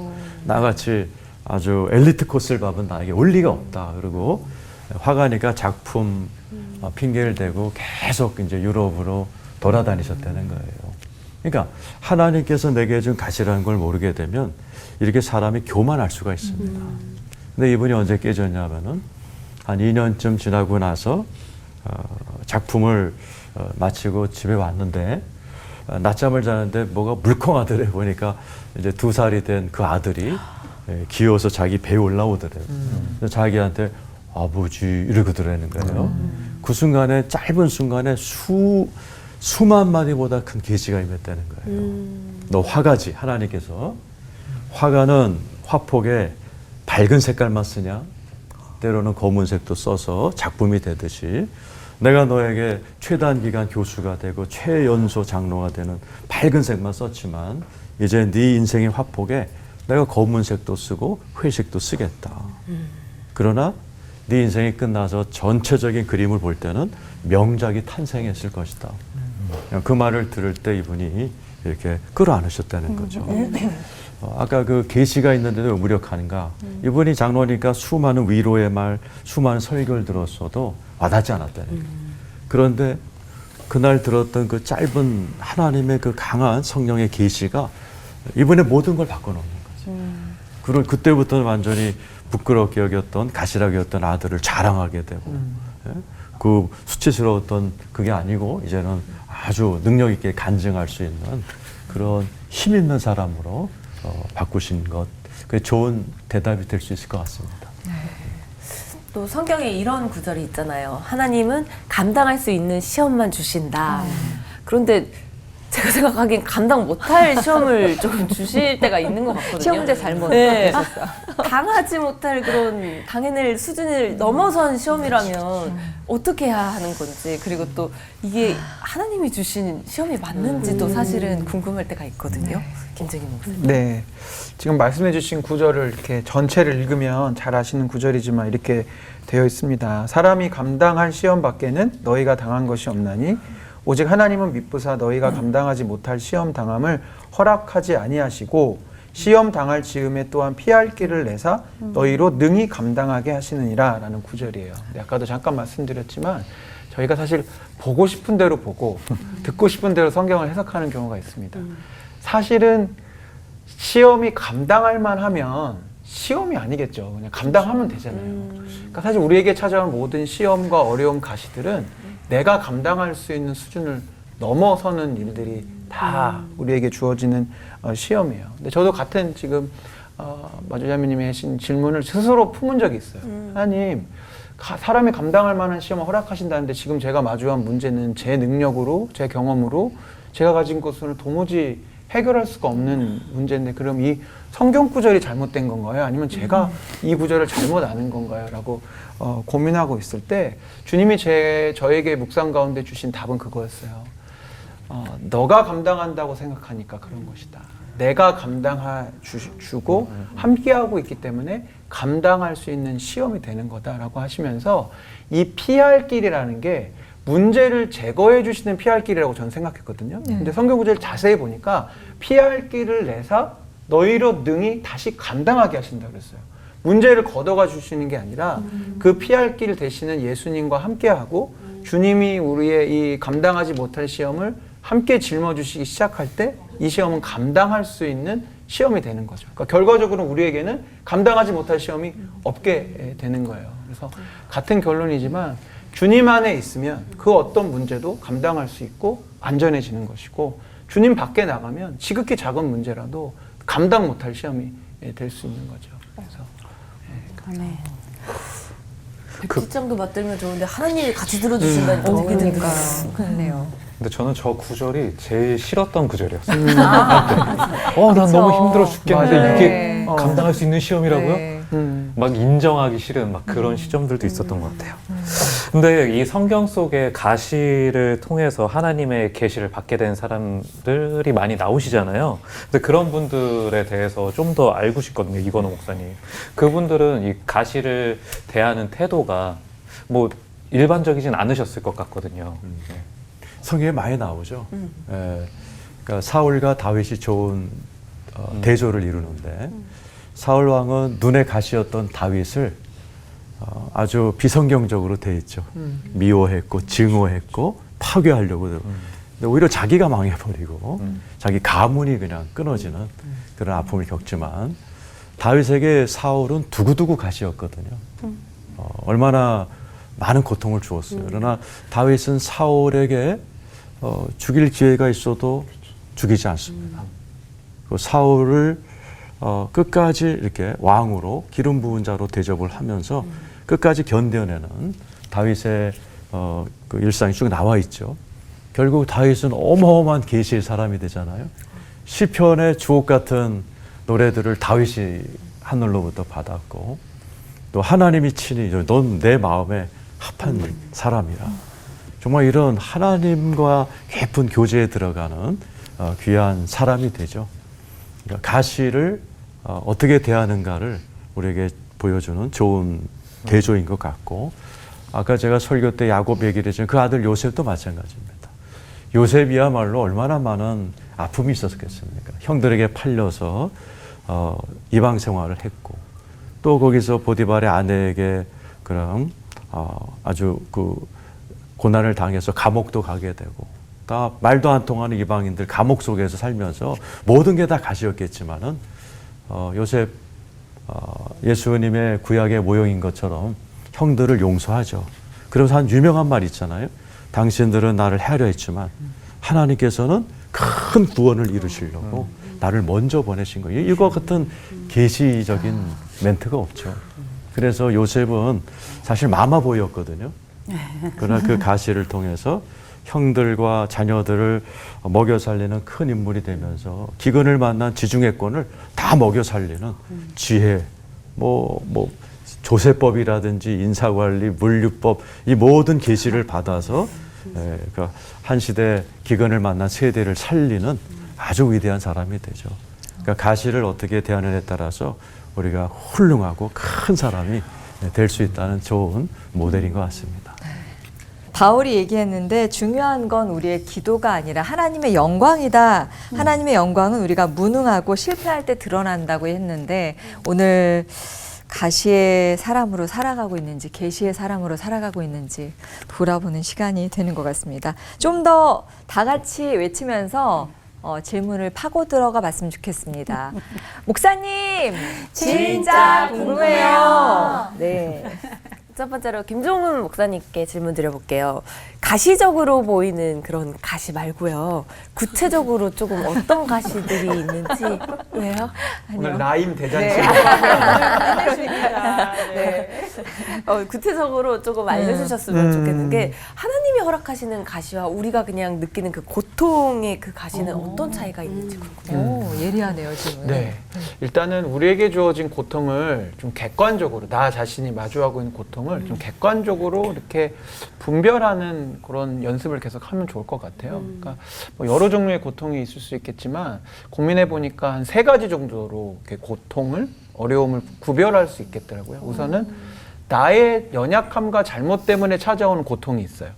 나같이 아주 엘리트 코스를 밟은 나에게 올 리가 없다. 그리고 화가 나니까 작품 핑계를 대고 계속 이제 유럽으로 돌아다니셨다는 거예요. 그러니까 하나님께서 내게 준 가시라는 걸 모르게 되면 이렇게 사람이 교만할 수가 있습니다. 근데 이분이 언제 깨졌냐면은 한 2년쯤 지나고 나서 작품을 마치고 집에 왔는데 낮잠을 자는데 뭐가 물컹하더래. 보니까 이제 2살이 된 그 아들이 기어서 자기 배에 올라오더래요. 자기한테 아버지 이러고 들어가는 거예요. 그 순간에 짧은 순간에 수만 마디보다 큰 계시가 임했다는 거예요. 너 화가지. 하나님께서 화가는 화폭에 밝은 색깔만 쓰냐? 때로는 검은색도 써서 작품이 되듯이 내가 너에게 최단기간 교수가 되고 최연소 장로가 되는 밝은 색만 썼지만 이제 네 인생의 화폭에 내가 검은색도 쓰고 회색도 쓰겠다. 그러나 네 인생이 끝나서 전체적인 그림을 볼 때는 명작이 탄생했을 것이다. 그 말을 들을 때 이분이 이렇게 끌어안으셨다는 거죠. 아까 그 계시가 있는데도 왜 무력한가? 이분이 장로니까 수많은 위로의 말, 수많은 설교를 들었어도 와닿지 않았다는 거예요. 그런데 그날 들었던 그 짧은 하나님의 그 강한 성령의 계시가 이분의 모든 걸 바꿔놓는 거죠. 그리고 그때부터는 완전히 부끄럽게 여겼던 가시라고 여겼던 아들을 자랑하게 되고 예? 그 수치스러웠던 그게 아니고 이제는 아주 능력 있게 간증할 수 있는 그런 힘 있는 사람으로 바꾸신 것, 그게 좋은 대답이 될 수 있을 것 같습니다. 또 성경에 이런 구절이 있잖아요. 하나님은 감당할 수 있는 시험만 주신다. 그런데 제가 생각하기엔 감당 못할 시험을 좀 주실 때가 있는 것 같거든요. 시험 문제 잘못 네. 당하지 못할 그런 당해낼 수준을 넘어선 시험이라면 어떻게 해야 하는 건지, 그리고 또 이게 하나님이 주신 시험이 맞는지도 사실은 궁금할 때가 있거든요. 김정희 목사님. 네. 지금 말씀해 주신 구절을 이렇게 전체를 읽으면 잘 아시는 구절이지만 이렇게 되어 있습니다. 사람이 감당할 시험 밖에는 너희가 당한 것이 없나니 오직 하나님은 미쁘사 너희가 감당하지 못할 시험 당함을 허락하지 아니하시고 시험 당할 즈음에 또한 피할 길을 내사 너희로 능히 감당하게 하시느니라 라는 구절이에요. 아까도 잠깐 말씀드렸지만 저희가 사실 보고 싶은 대로 보고 듣고 싶은 대로 성경을 해석하는 경우가 있습니다. 사실은 시험이 감당할 만하면 시험이 아니겠죠. 그냥 감당하면 되잖아요. 그러니까 사실 우리에게 찾아온 모든 시험과 어려움 가시들은 내가 감당할 수 있는 수준을 넘어서는 일들이 다 우리에게 주어지는 시험이에요. 근데 저도 같은 지금 마주자매님이 하신 질문을 스스로 품은 적이 있어요. 하나님, 사람이 감당할 만한 시험을 허락하신다는데 지금 제가 마주한 문제는 제 능력으로, 제 경험으로 제가 가진 것을 도무지 해결할 수가 없는 문제인데 그럼 이 성경 구절이 잘못된 건가요? 아니면 제가 이 구절을 잘못 아는 건가요? 라고 고민하고 있을 때 주님이 저에게 묵상 가운데 주신 답은 그거였어요. 너가 감당한다고 생각하니까 그런 것이다. 내가 감당해주고 함께하고 있기 때문에 감당할 수 있는 시험이 되는 거다라고 하시면서 이 피할 길이라는 게 문제를 제거해 주시는 피할 길이라고 저는 생각했거든요. 근데 성경 구절을 자세히 보니까 피할 길을 내사 너희로 능히 다시 감당하게 하신다고 그랬어요. 문제를 걷어가 주시는 게 아니라 그 피할 길 대신은 예수님과 함께하고 주님이 우리의 이 감당하지 못할 시험을 함께 짊어주시기 시작할 때 이 시험은 감당할 수 있는 시험이 되는 거죠. 그러니까 결과적으로 우리에게는 감당하지 못할 시험이 없게 되는 거예요. 그래서 같은 결론이지만 주님 안에 있으면 그 어떤 문제도 감당할 수 있고 안전해지는 것이고 주님 밖에 나가면 지극히 작은 문제라도 감당 못할 시험이 될 수 있는 거죠. 그래서 백지장도 맞들면 좋은데 하나님이 같이 들어주신다니 더 되게 든든해요. 그렇네요. 근데 저는 저 구절이 제일 싫었던 구절이었어요. 난 너무 힘들어 죽겠는데 맞아요. 이게 감당할 수 있는 시험이라고요? 네. 막 인정하기 싫은 막 그런 시점들도 있었던 것 같아요. 근데 이 성경 속에 가시를 통해서 하나님의 계시를 받게 된 사람들이 많이 나오시잖아요. 근데 그런 분들에 대해서 좀 더 알고 싶거든요, 이건호 목사님. 그분들은 이 가시를 대하는 태도가 뭐 일반적이진 않으셨을 것 같거든요. 성경에 많이 나오죠. 그러니까 사울과 다윗이 좋은 대조를 이루는데 사울 왕은 눈에 가시였던 다윗을 아주 비성경적으로 대했죠. 미워했고 증오했고 파괴하려고 근데 오히려 자기가 망해버리고 자기 가문이 그냥 끊어지는 그런 아픔을 겪지만 다윗에게 사울은 두고두고 가시였거든요. 얼마나 많은 고통을 주었어요. 그러나 다윗은 사울에게 죽일 기회가 있어도 죽이지 않습니다. 그 사울을 끝까지 이렇게 왕으로 기름 부은 자로 대접을 하면서 끝까지 견뎌내는 다윗의 그 일상이 쭉 나와 있죠. 결국 다윗은 어마어마한 계시의 사람이 되잖아요. 시편의 주옥 같은 노래들을 다윗이 하늘로부터 받았고 또 하나님이 친히 넌 내 마음에 합한 사람이라. 정말 이런 하나님과 깊은 교제에 들어가는 귀한 사람이 되죠. 그러니까 가시를 어떻게 대하는가를 우리에게 보여주는 좋은 대조인 것 같고 아까 제가 설교 때 야곱 얘기를 했지만 그 아들 요셉도 마찬가지입니다. 요셉이야말로 얼마나 많은 아픔이 있었겠습니까? 형들에게 팔려서 이방 생활을 했고 또 거기서 보디발의 아내에게 그럼 아주 그 고난을 당해서 감옥도 가게 되고 다 말도 안 통하는 이방인들 감옥 속에서 살면서 모든 게 다 가시였겠지만은 요셉 예수님의 구약의 모형인 것처럼 형들을 용서하죠. 그래서 한 유명한 말 있잖아요. 당신들은 나를 해하려 했지만 하나님께서는 큰 구원을 이루시려고 나를 먼저 보내신 거예요. 이거 같은 계시적인 멘트가 없죠. 그래서 요셉은 사실 마마보이였거든요. 그러나 그 가시를 통해서 형들과 자녀들을 먹여 살리는 큰 인물이 되면서 기근을 만난 지중해권을 다 먹여 살리는 지혜, 조세법이라든지 인사관리, 물류법 이 모든 계시를 받아서 그러니까 한 시대 기근을 만난 세대를 살리는 아주 위대한 사람이 되죠. 그러니까 가시를 어떻게 대하느냐에 따라서 우리가 훌륭하고 큰 사람이 될 수 있다는 좋은 모델인 것 같습니다. 바울이 얘기했는데 중요한 건 우리의 기도가 아니라 하나님의 영광이다. 하나님의 영광은 우리가 무능하고 실패할 때 드러난다고 했는데 오늘 가시의 사람으로 살아가고 있는지 계시의 사람으로 살아가고 있는지 돌아보는 시간이 되는 것 같습니다. 좀 더 다 같이 외치면서 질문을 파고 들어가 봤으면 좋겠습니다. 목사님, 진짜 궁금해요. 네. 첫 번째로 김종훈 목사님께 질문 드려볼게요. 가시적으로 보이는 그런 가시 말고요. 구체적으로 조금 어떤 가시들이 있는지. 왜요? 오늘 라임 대잔치. 네. 구체적으로 조금 알려주셨으면 좋겠는 게 하나님이 허락하시는 가시와 우리가 그냥 느끼는 그 고통의 그 가시는 어떤 차이가 있는지 궁금해요. 예리하네요, 질문. 네. 일단은 우리에게 주어진 고통을 좀 객관적으로 나 자신이 마주하고 있는 고통을 좀 객관적으로 이렇게 분별하는 그런 연습을 계속 하면 좋을 것 같아요. 그러니까 뭐 여러 종류의 고통이 있을 수 있겠지만 고민해 보니까 한 3가지 정도로 이렇게 고통을 어려움을 구별할 수 있겠더라고요. 우선은 나의 연약함과 잘못 때문에 찾아오는 고통이 있어요.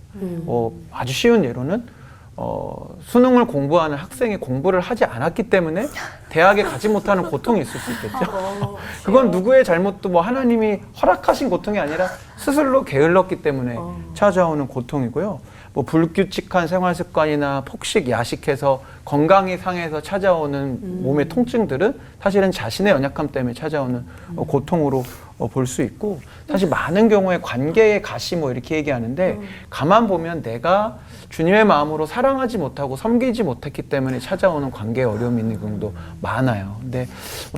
아주 쉬운 예로는 수능을 공부하는 학생이 공부를 하지 않았기 때문에 대학에 가지 못하는 고통이 있을 수 있겠죠. 그건 누구의 잘못도 뭐 하나님이 허락하신 고통이 아니라 스스로 게을렀기 때문에 찾아오는 고통이고요. 뭐 불규칙한 생활 습관이나 폭식, 야식해서 건강이 상해서 찾아오는 몸의 통증들은 사실은 자신의 연약함 때문에 찾아오는 고통으로 볼 수 있고 사실 많은 경우에 관계의 가시 뭐 이렇게 얘기하는데 가만 보면 내가 주님의 마음으로 사랑하지 못하고 섬기지 못했기 때문에 찾아오는 관계에 어려움이 있는 경우도 많아요. 근데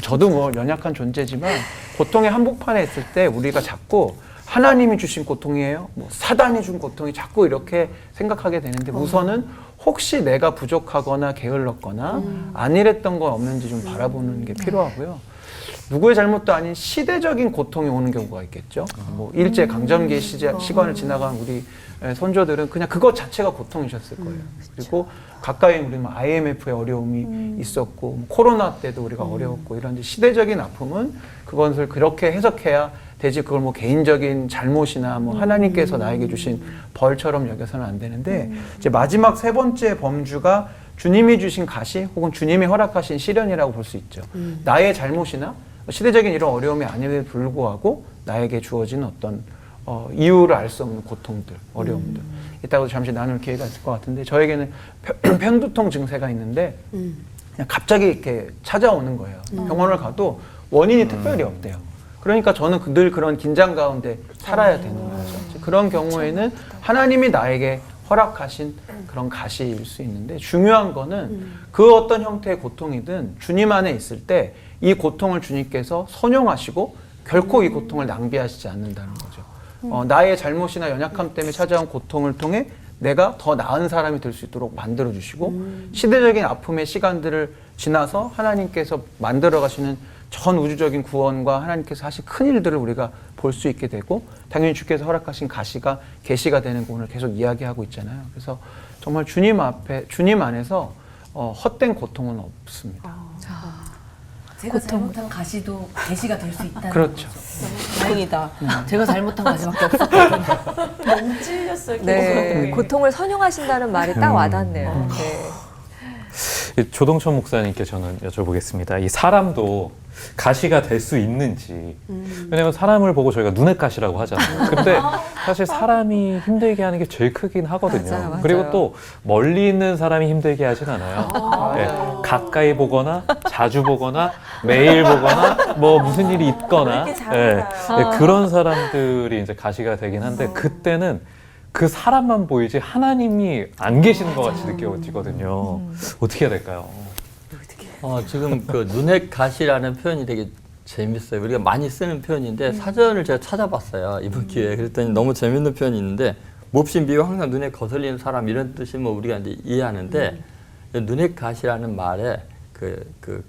저도 뭐 연약한 존재지만 고통의 한복판에 있을 때 우리가 자꾸 하나님이 주신 고통이에요? 뭐 사단이 준 고통이 자꾸 이렇게 생각하게 되는데 우선은 혹시 내가 부족하거나 게을렀거나 안 일했던 건 없는지 좀 바라보는 게 필요하고요. 누구의 잘못도 아닌 시대적인 고통이 오는 경우가 있겠죠. 뭐 일제 강점기의 시간을 지나간 우리 선조들은 그냥 그것 자체가 고통이셨을 거예요. 그리고 가까이 우리 IMF의 어려움이 있었고 뭐 코로나 때도 우리가 어려웠고 이런 시대적인 아픔은 그것을 그렇게 해석해야 되지 그걸 뭐 개인적인 잘못이나 뭐 하나님께서 나에게 주신 벌처럼 여겨서는 안 되는데 이제 마지막 3번째 범주가 주님이 주신 가시 혹은 주님이 허락하신 시련이라고 볼 수 있죠. 나의 잘못이나 시대적인 이런 어려움이 아님에도 불구하고 나에게 주어진 어떤 이유를 알 수 없는 고통들, 어려움들 이따가도 잠시 나눌 기회가 있을 것 같은데 저에게는 편두통 증세가 있는데 그냥 갑자기 이렇게 찾아오는 거예요. 병원을 가도 원인이 특별히 없대요. 그러니까 저는 늘 그런 긴장 가운데 살아야 되는 거죠. 그런 경우에는 하나님이 나에게 허락하신 그런 가시일 수 있는데 중요한 거는 그 어떤 형태의 고통이든 주님 안에 있을 때 이 고통을 주님께서 선용하시고 결코 이 고통을 낭비하시지 않는다는 거죠. 나의 잘못이나 연약함 때문에 찾아온 고통을 통해 내가 더 나은 사람이 될 수 있도록 만들어주시고 시대적인 아픔의 시간들을 지나서 하나님께서 만들어 가시는 전 우주적인 구원과 하나님께서 하신 큰 일들을 우리가 볼 수 있게 되고 당연히 주께서 허락하신 가시가 계시가 되는 거 오늘 계속 이야기하고 있잖아요. 그래서 정말 주님 앞에 주님 안에서 헛된 고통은 없습니다. 제가 잘못한 가시도 계시가 될 수 있다는 그렇죠. 거죠. 다행이다. 제가 잘못한 가시밖에 없었거든요. 너무 찔렸어요. 네, 고통을 선용하신다는 말이 딱 와닿네요. 네. 조동천 목사님께 저는 여쭤보겠습니다. 이 사람도 가시가 될 수 있는지. 왜냐면 사람을 보고 저희가 눈엣 가시라고 하잖아요. 근데 사실 사람이 힘들게 하는 게 제일 크긴 하거든요. 맞아요. 그리고 또 멀리 있는 사람이 힘들게 하진 않아요. 네, 가까이 보거나 자주 보거나 매일 보거나 뭐 무슨 일이 있거나 네, 그런 사람들이 이제 가시가 되긴 한데 그때는 그 사람만 보이지 하나님이 안 계시는 것 같이 느껴지거든요. 어떻게 해야 될까요? 지금 그 눈의 가시라는 표현이 되게 재밌어요. 우리가 많이 쓰는 표현인데 사전을 제가 찾아봤어요. 이번 기회에. 그랬더니 너무 재밌는 표현이 있는데 몹시 미워 항상 눈에 거슬리는 사람 이런 뜻이 뭐 우리가 이제 이해하는데 눈의 가시라는 말에 그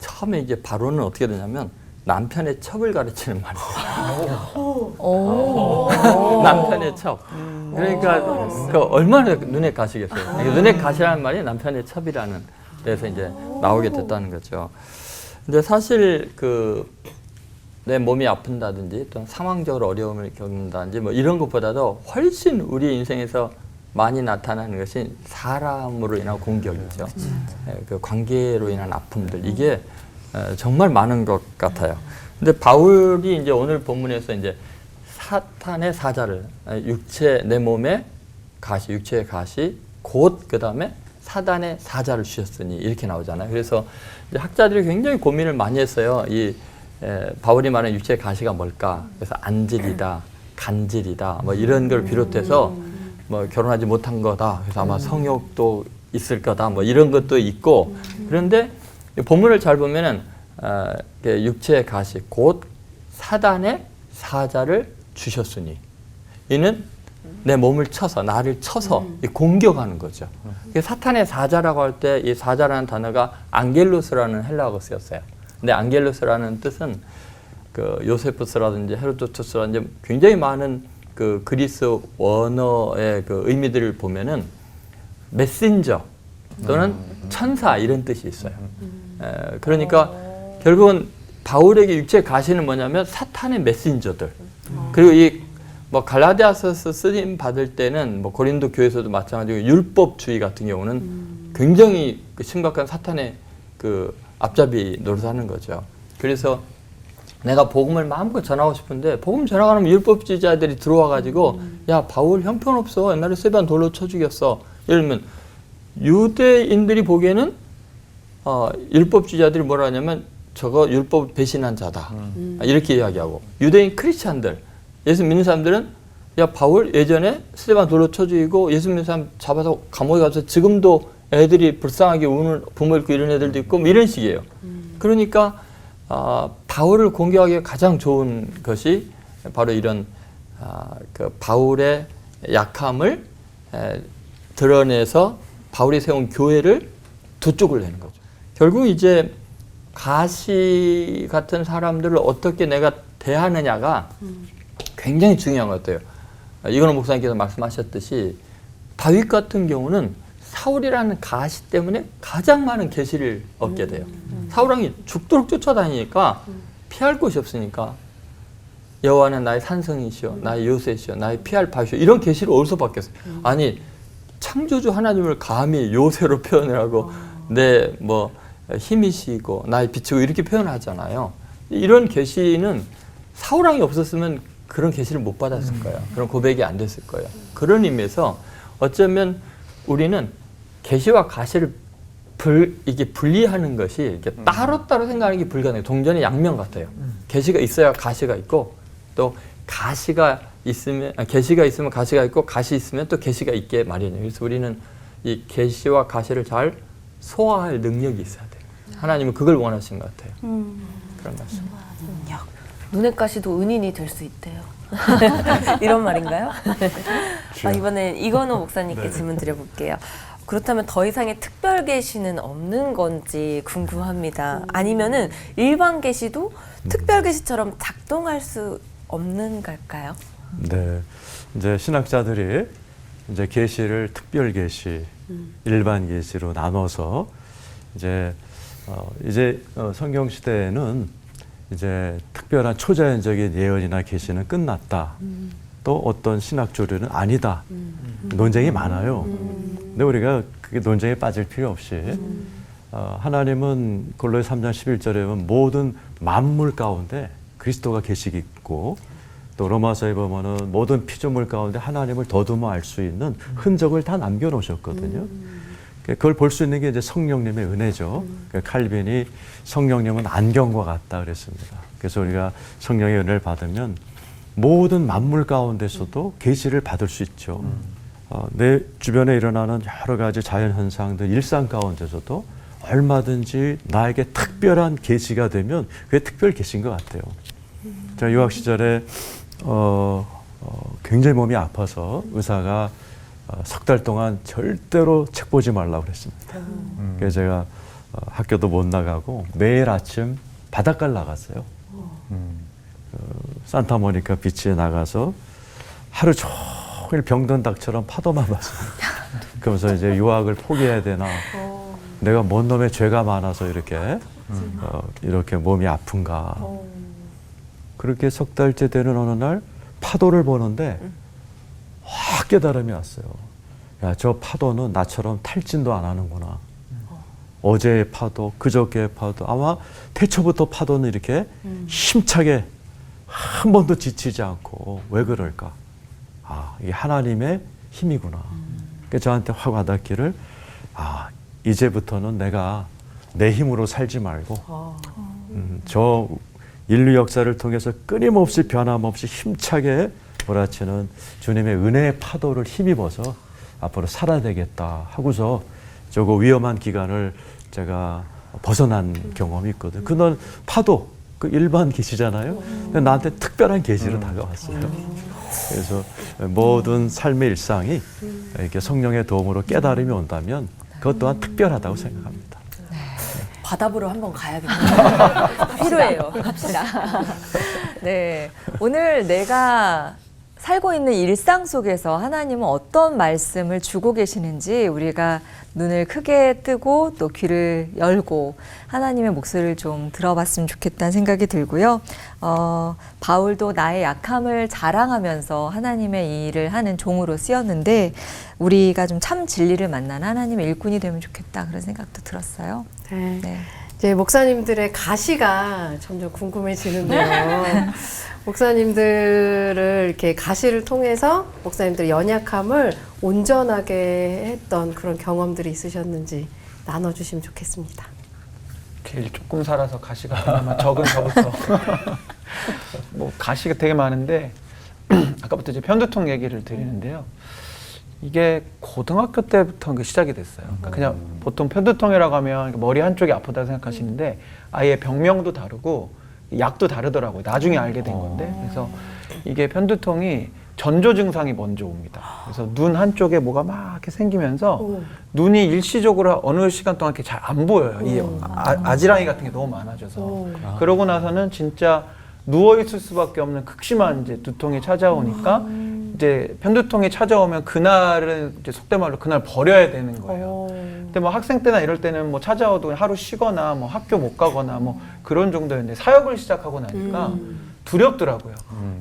처음에 이제 바로는 어떻게 되냐면 남편의 첩을 가르치는 말이에요. 남편의 첩. 그러니까 그 얼마나 눈에 가시겠어요. 그러니까 눈에 가시라는 말이 남편의 첩이라는 데서 이제 나오게 됐다는 거죠. 근데 사실 내 몸이 아픈다든지 또는 상황적으로 어려움을 겪는다든지 뭐 이런 것보다도 훨씬 우리 인생에서 많이 나타나는 것이 사람으로 인한 공격이죠. 그 관계로 인한 아픔들 이게 정말 많은 것 같아요. 근데 바울이 이제 오늘 본문에서 이제 사탄의 사자를 육체 내 몸에 가시, 육체의 가시 곧 그 다음에 사단의 사자를 주셨으니 이렇게 나오잖아요. 그래서 이제 학자들이 굉장히 고민을 많이 했어요. 바울이 말하는 육체의 가시가 뭘까? 그래서 안질이다, 간질이다, 뭐 이런 걸 비롯해서 뭐 결혼하지 못한 거다. 그래서 아마 성욕도 있을 거다. 뭐 이런 것도 있고 그런데 본문을 잘 보면은 육체의 가시 곧 사단의 사자를 주셨으니 이는 내 몸을 쳐서 나를 쳐서 공격하는 거죠. 사탄의 사자라고 할 때 이 사자라는 단어가 안겔로스라는 헬라어가 쓰였어요. 근데 안겔로스라는 뜻은 그 요세푸스라든지 헤로도투스라든지 굉장히 많은 그 그리스 원어의 그 의미들을 보면은 메신저 또는 천사 이런 뜻이 있어요. 그러니까 결국은 바울에게 육체 가시는 뭐냐면 사탄의 메신저들. 그리고 이 뭐 갈라디아서서 쓰임 받을 때는 뭐 고린도 교회에서도 마찬가지고 율법주의 같은 경우는 굉장히 심각한 사탄의 그 앞잡이 노릇하는 거죠. 그래서 내가 복음을 마음껏 전하고 싶은데 복음 전하고 나면 율법주의자들이 들어와 가지고 야 바울 형편없어 옛날에 스데반 돌로 쳐 죽였어 이러면 유대인들이 보기에는 율법주의자들이 뭐라 하냐면 저거 율법 배신한 자다 이렇게 이야기하고 유대인 크리스찬들 예수 믿는 사람들은 야 바울 예전에 스데반 돌로 쳐 죽이고 예수 믿는 사람 잡아서 감옥에 가서 지금도 애들이 불쌍하게 우는 부모 있고 이런 애들도 있고 뭐 이런 식이에요. 그러니까 바울을 공격하기 가장 좋은 것이 바로 이런 그 바울의 약함을 드러내서 바울이 세운 교회를 두 쪽을 내는 거죠. 결국 이제 가시 같은 사람들을 어떻게 내가 대하느냐가 굉장히 중요한 것 같아요. 이건호 목사님께서 말씀하셨듯이 다윗 같은 경우는 사울이라는 가시 때문에 가장 많은 계시를 얻게 돼요. 사울왕이 죽도록 쫓아다니니까 피할 곳이 없으니까 여호와는 나의 산성이시오, 나의 요새시오, 나의 피할 바시오 이런 계시를 어디서 받겠어요? 아니 창조주 하나님을 감히 요새로 표현을 하고 내 뭐 힘이시고 나의 빛이고 이렇게 표현하잖아요. 이런 계시는 사울왕이 없었으면 그런 계시를 못 받았을 거예요. 그런 고백이 안 됐을 거예요. 그런 의미에서 어쩌면 우리는 계시와 가시를 이게 분리하는 것이 이렇게 따로따로 생각하는 게 불가능해요. 동전의 양면 같아요. 계시가 있어야 가시가 있고, 또 가시가 있으면 계시가 있으면 가시가 있고, 가시 있으면 또 계시가 있게 마련이에요. 그래서 우리는 이 계시와 가시를 잘 소화할 능력이 있어야 돼요. 하나님은 그걸 원하신 것 같아요. 그런 말씀. 눈의 가시도 은인이 될 수 있대요. 이런 말인가요? 이번엔 이건호 목사님께 질문 드려볼게요. 그렇다면 더 이상의 특별 계시는 없는 건지 궁금합니다. 아니면은 일반 계시도 특별 계시처럼 작동할 수 없는 걸까요? 네, 이제 신학자들이 이제 계시를 특별 계시, 일반 계시로 나눠서 이제 성경 시대에는 이제 특별한 초자연적인 예언이나 계시는 끝났다. 또 어떤 신학 조류는 아니다. 논쟁이 많아요. 근데 우리가 그게 논쟁에 빠질 필요 없이 하나님은 골로새 3장 11절에 보면 모든 만물 가운데 그리스도가 계시기 있고, 또 로마서에 보면은 모든 피조물 가운데 하나님을 더듬어 알 수 있는 흔적을 다 남겨놓으셨거든요. 그걸 볼 수 있는 게 이제 성령님의 은혜죠. 칼빈이 성령님은 안경과 같다 그랬습니다. 그래서 우리가 성령의 은혜를 받으면 모든 만물 가운데서도 계시를 받을 수 있죠. 내 주변에 일어나는 여러 가지 자연 현상들, 일상 가운데서도 얼마든지 나에게 특별한 계시가 되면 그게 특별 계시인 것 같아요. 제가 유학 시절에 굉장히 몸이 아파서 의사가 석 달 동안 절대로 책 보지 말라고 그랬습니다. 그래서 제가 학교도 못 나가고 매일 아침 바닷가를 나갔어요. 산타모니카 비치에 나가서 하루 종일 병든 닭처럼 파도만 봤습니다. 그러면서 이제 유학을 포기해야 되나, 내가 뭔 놈의 죄가 많아서 이렇게 몸이 아픈가. 그렇게 석 달째 되는 어느 날 파도를 보는데 확 깨달음이 왔어요. 야, 저 파도는 나처럼 탈진도 안 하는구나. 어제의 파도, 그저께의 파도, 아마 태초부터 파도는 이렇게 힘차게 한 번도 지치지 않고, 왜 그럴까? 이게 하나님의 힘이구나. 그래서 저한테 확 와닿기를, 이제부터는 내가 내 힘으로 살지 말고 저 인류 역사를 통해서 끊임없이 변함없이 힘차게 몰아치는 주님의 은혜의 파도를 힘입어서 앞으로 살아야 되겠다 하고서 저거 위험한 기간을 제가 벗어난 경험이 있거든요. 그건 파도, 그 일반 계시잖아요. 근데 나한테 특별한 계시로 다가왔어요. 그래서 모든 삶의 일상이 이렇게 성령의 도움으로 깨달음이 온다면 그것 또한 특별하다고 생각합니다. 바다 보러 한번 가야겠네요. 필요해요. 합시다. 네, 오늘 내가 살고 있는 일상 속에서 하나님은 어떤 말씀을 주고 계시는지 우리가 눈을 크게 뜨고 또 귀를 열고 하나님의 목소리를 좀 들어봤으면 좋겠다는 생각이 들고요. 바울도 나의 약함을 자랑하면서 하나님의 일을 하는 종으로 쓰였는데 우리가 좀 참 진리를 만난 하나님의 일꾼이 되면 좋겠다 그런 생각도 들었어요. 네. 네. 이제 목사님들의 가시가 점점 궁금해지는데요. 목사님들을 이렇게 가시를 통해서 목사님들의 연약함을 온전하게 했던 그런 경험들이 있으셨는지 나눠주시면 좋겠습니다. 제일 조금 살아서 가시가 그나마 적은 저부터 뭐 가시가 되게 많은데 아까부터 이제 편두통 얘기를 드리는데요. 이게 고등학교 때부터 시작이 됐어요. 그러니까 그냥 보통 편두통이라고 하면 머리 한쪽이 아프다고 생각하시는데 아예 병명도 다르고 약도 다르더라고요. 나중에 알게 된 건데. 그래서 이게 편두통이 전조 증상이 먼저 옵니다. 그래서 눈 한쪽에 뭐가 막 이렇게 생기면서 눈이 일시적으로 어느 시간 동안 이렇게 잘 안 보여요. 이 아지랑이 같은 게 너무 많아져서. 그러고 나서는 진짜 누워 있을 수밖에 없는 극심한 이제 두통이 찾아오니까 이제 편두통이 찾아오면 그날은 이제 속된 말로 그날 버려야 되는 거예요. 근데 뭐 학생 때나 이럴 때는 뭐 찾아와도 하루 쉬거나 뭐 학교 못 가거나 뭐 그런 정도였는데 사역을 시작하고 나니까 두렵더라고요.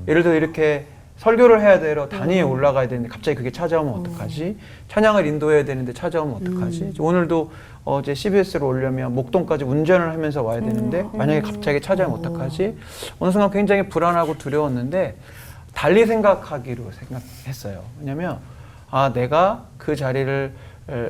예를 들어 이렇게 설교를 해야 되러 단위에 올라가야 되는데 갑자기 그게 찾아오면 어떡하지? 찬양을 인도해야 되는데 찾아오면 어떡하지? 오늘도 어제 CBS로 오려면 목동까지 운전을 하면서 와야 되는데 만약에 갑자기 찾아오면 어떡하지? 어느 순간 굉장히 불안하고 두려웠는데 달리 생각하기로 생각했어요. 왜냐하면 내가 그 자리를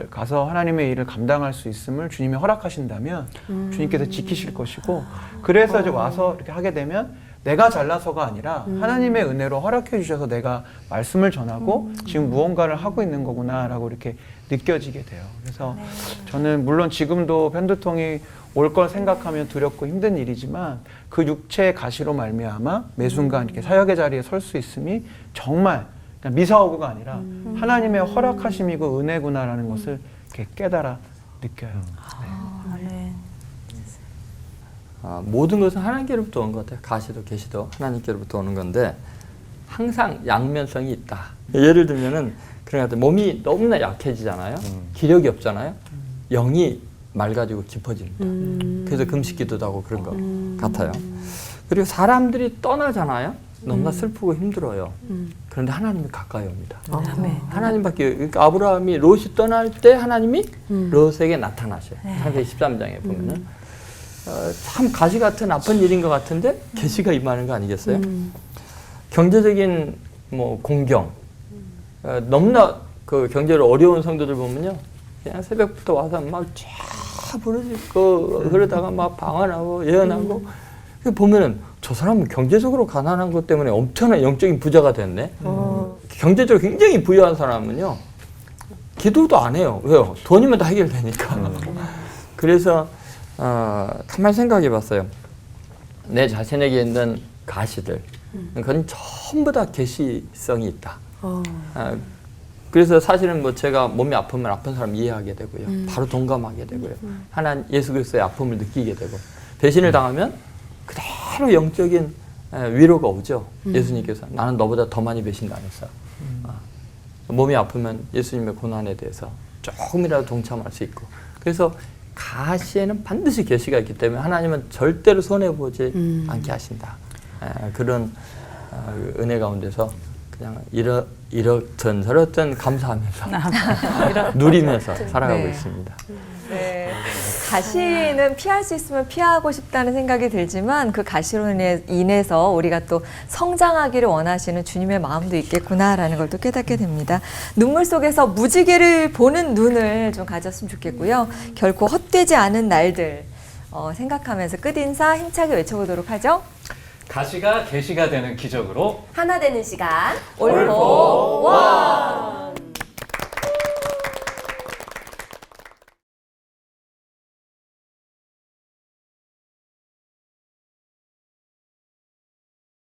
가서 하나님의 일을 감당할 수 있음을 주님이 허락하신다면 주님께서 지키실 것이고, 그래서 이제 와서 이렇게 하게 되면 내가 잘나서가 아니라 하나님의 은혜로 허락해 주셔서 내가 말씀을 전하고 지금 무언가를 하고 있는 거구나라고 이렇게 느껴지게 돼요. 그래서 저는 물론 지금도 편두통이 올 걸 생각하면 두렵고 힘든 일이지만 그 육체의 가시로 말미암아 매 순간 이렇게 사역의 자리에 설 수 있음이 정말 그냥 미사오구가 아니라 하나님의 허락하심이고 은혜구나라는 것을 이렇게 깨달아 느껴요. 네. 모든 것은 하나님께로부터 오는 것 같아요. 가시도 계시도 하나님께로부터 오는 건데 항상 양면성이 있다. 예를 들면은 그런 것 같아요. 몸이 너무나 약해지잖아요. 기력이 없잖아요. 영이 맑아지고 깊어집니다. 그래서 금식기도도 하고 그런 것 같아요. 그리고 사람들이 떠나잖아요. 너무나 슬프고 힘들어요. 그런데 하나님이 가까이 옵니다. 하나님밖에, 그러니까 아브라함이 롯이 떠날 때 하나님이 롯에게 나타나셔요. 창세기 13장에 보면은 참 가시 같은 아픈 일인 것 같은데 계시가 임하는 거 아니겠어요? 경제적인 뭐 공경, 너무나 그 경제로 어려운 성도들 보면요, 그냥 새벽부터 와서 막 쫙 부르짖고 그러다가 막 방언하고 예언하고 보면은 저 사람은 경제적으로 가난한 것 때문에 엄청난 영적인 부자가 됐네. 경제적으로 굉장히 부유한 사람은요, 기도도 안 해요. 왜요? 돈이면 다 해결되니까. 그래서 가만히 생각해 봤어요. 내 자신에게 있는 가시들, 그건 전부 다 계시성이 있다. 그래서 사실은 뭐 제가 몸이 아프면 아픈 사람 이해하게 되고요. 바로 동감하게 되고요. 하나님 예수 그리스도의 아픔을 느끼게 되고, 배신을 당하면 그대로 영적인 위로가 오죠. 예수님께서 나는 너보다 더 많이 배신당했어. 몸이 아프면 예수님의 고난에 대해서 조금이라도 동참할 수 있고, 그래서 가시에는 반드시 계시가 있기 때문에 하나님은 절대로 손해보지 않게 하신다. 그런 은혜 가운데서 그냥 이렇든 저렇든 감사하면서 누리면서 살아가고 있습니다. 네. 가시는 피할 수 있으면 피하고 싶다는 생각이 들지만 그 가시로 인해서 우리가 또 성장하기를 원하시는 주님의 마음도 있겠구나라는 걸 또 깨닫게 됩니다. 눈물 속에서 무지개를 보는 눈을 좀 가졌으면 좋겠고요. 결코 헛되지 않은 날들 생각하면서 끝인사 힘차게 외쳐보도록 하죠. 가시가 계시가 되는 기적으로 하나 되는 시간 올보 원.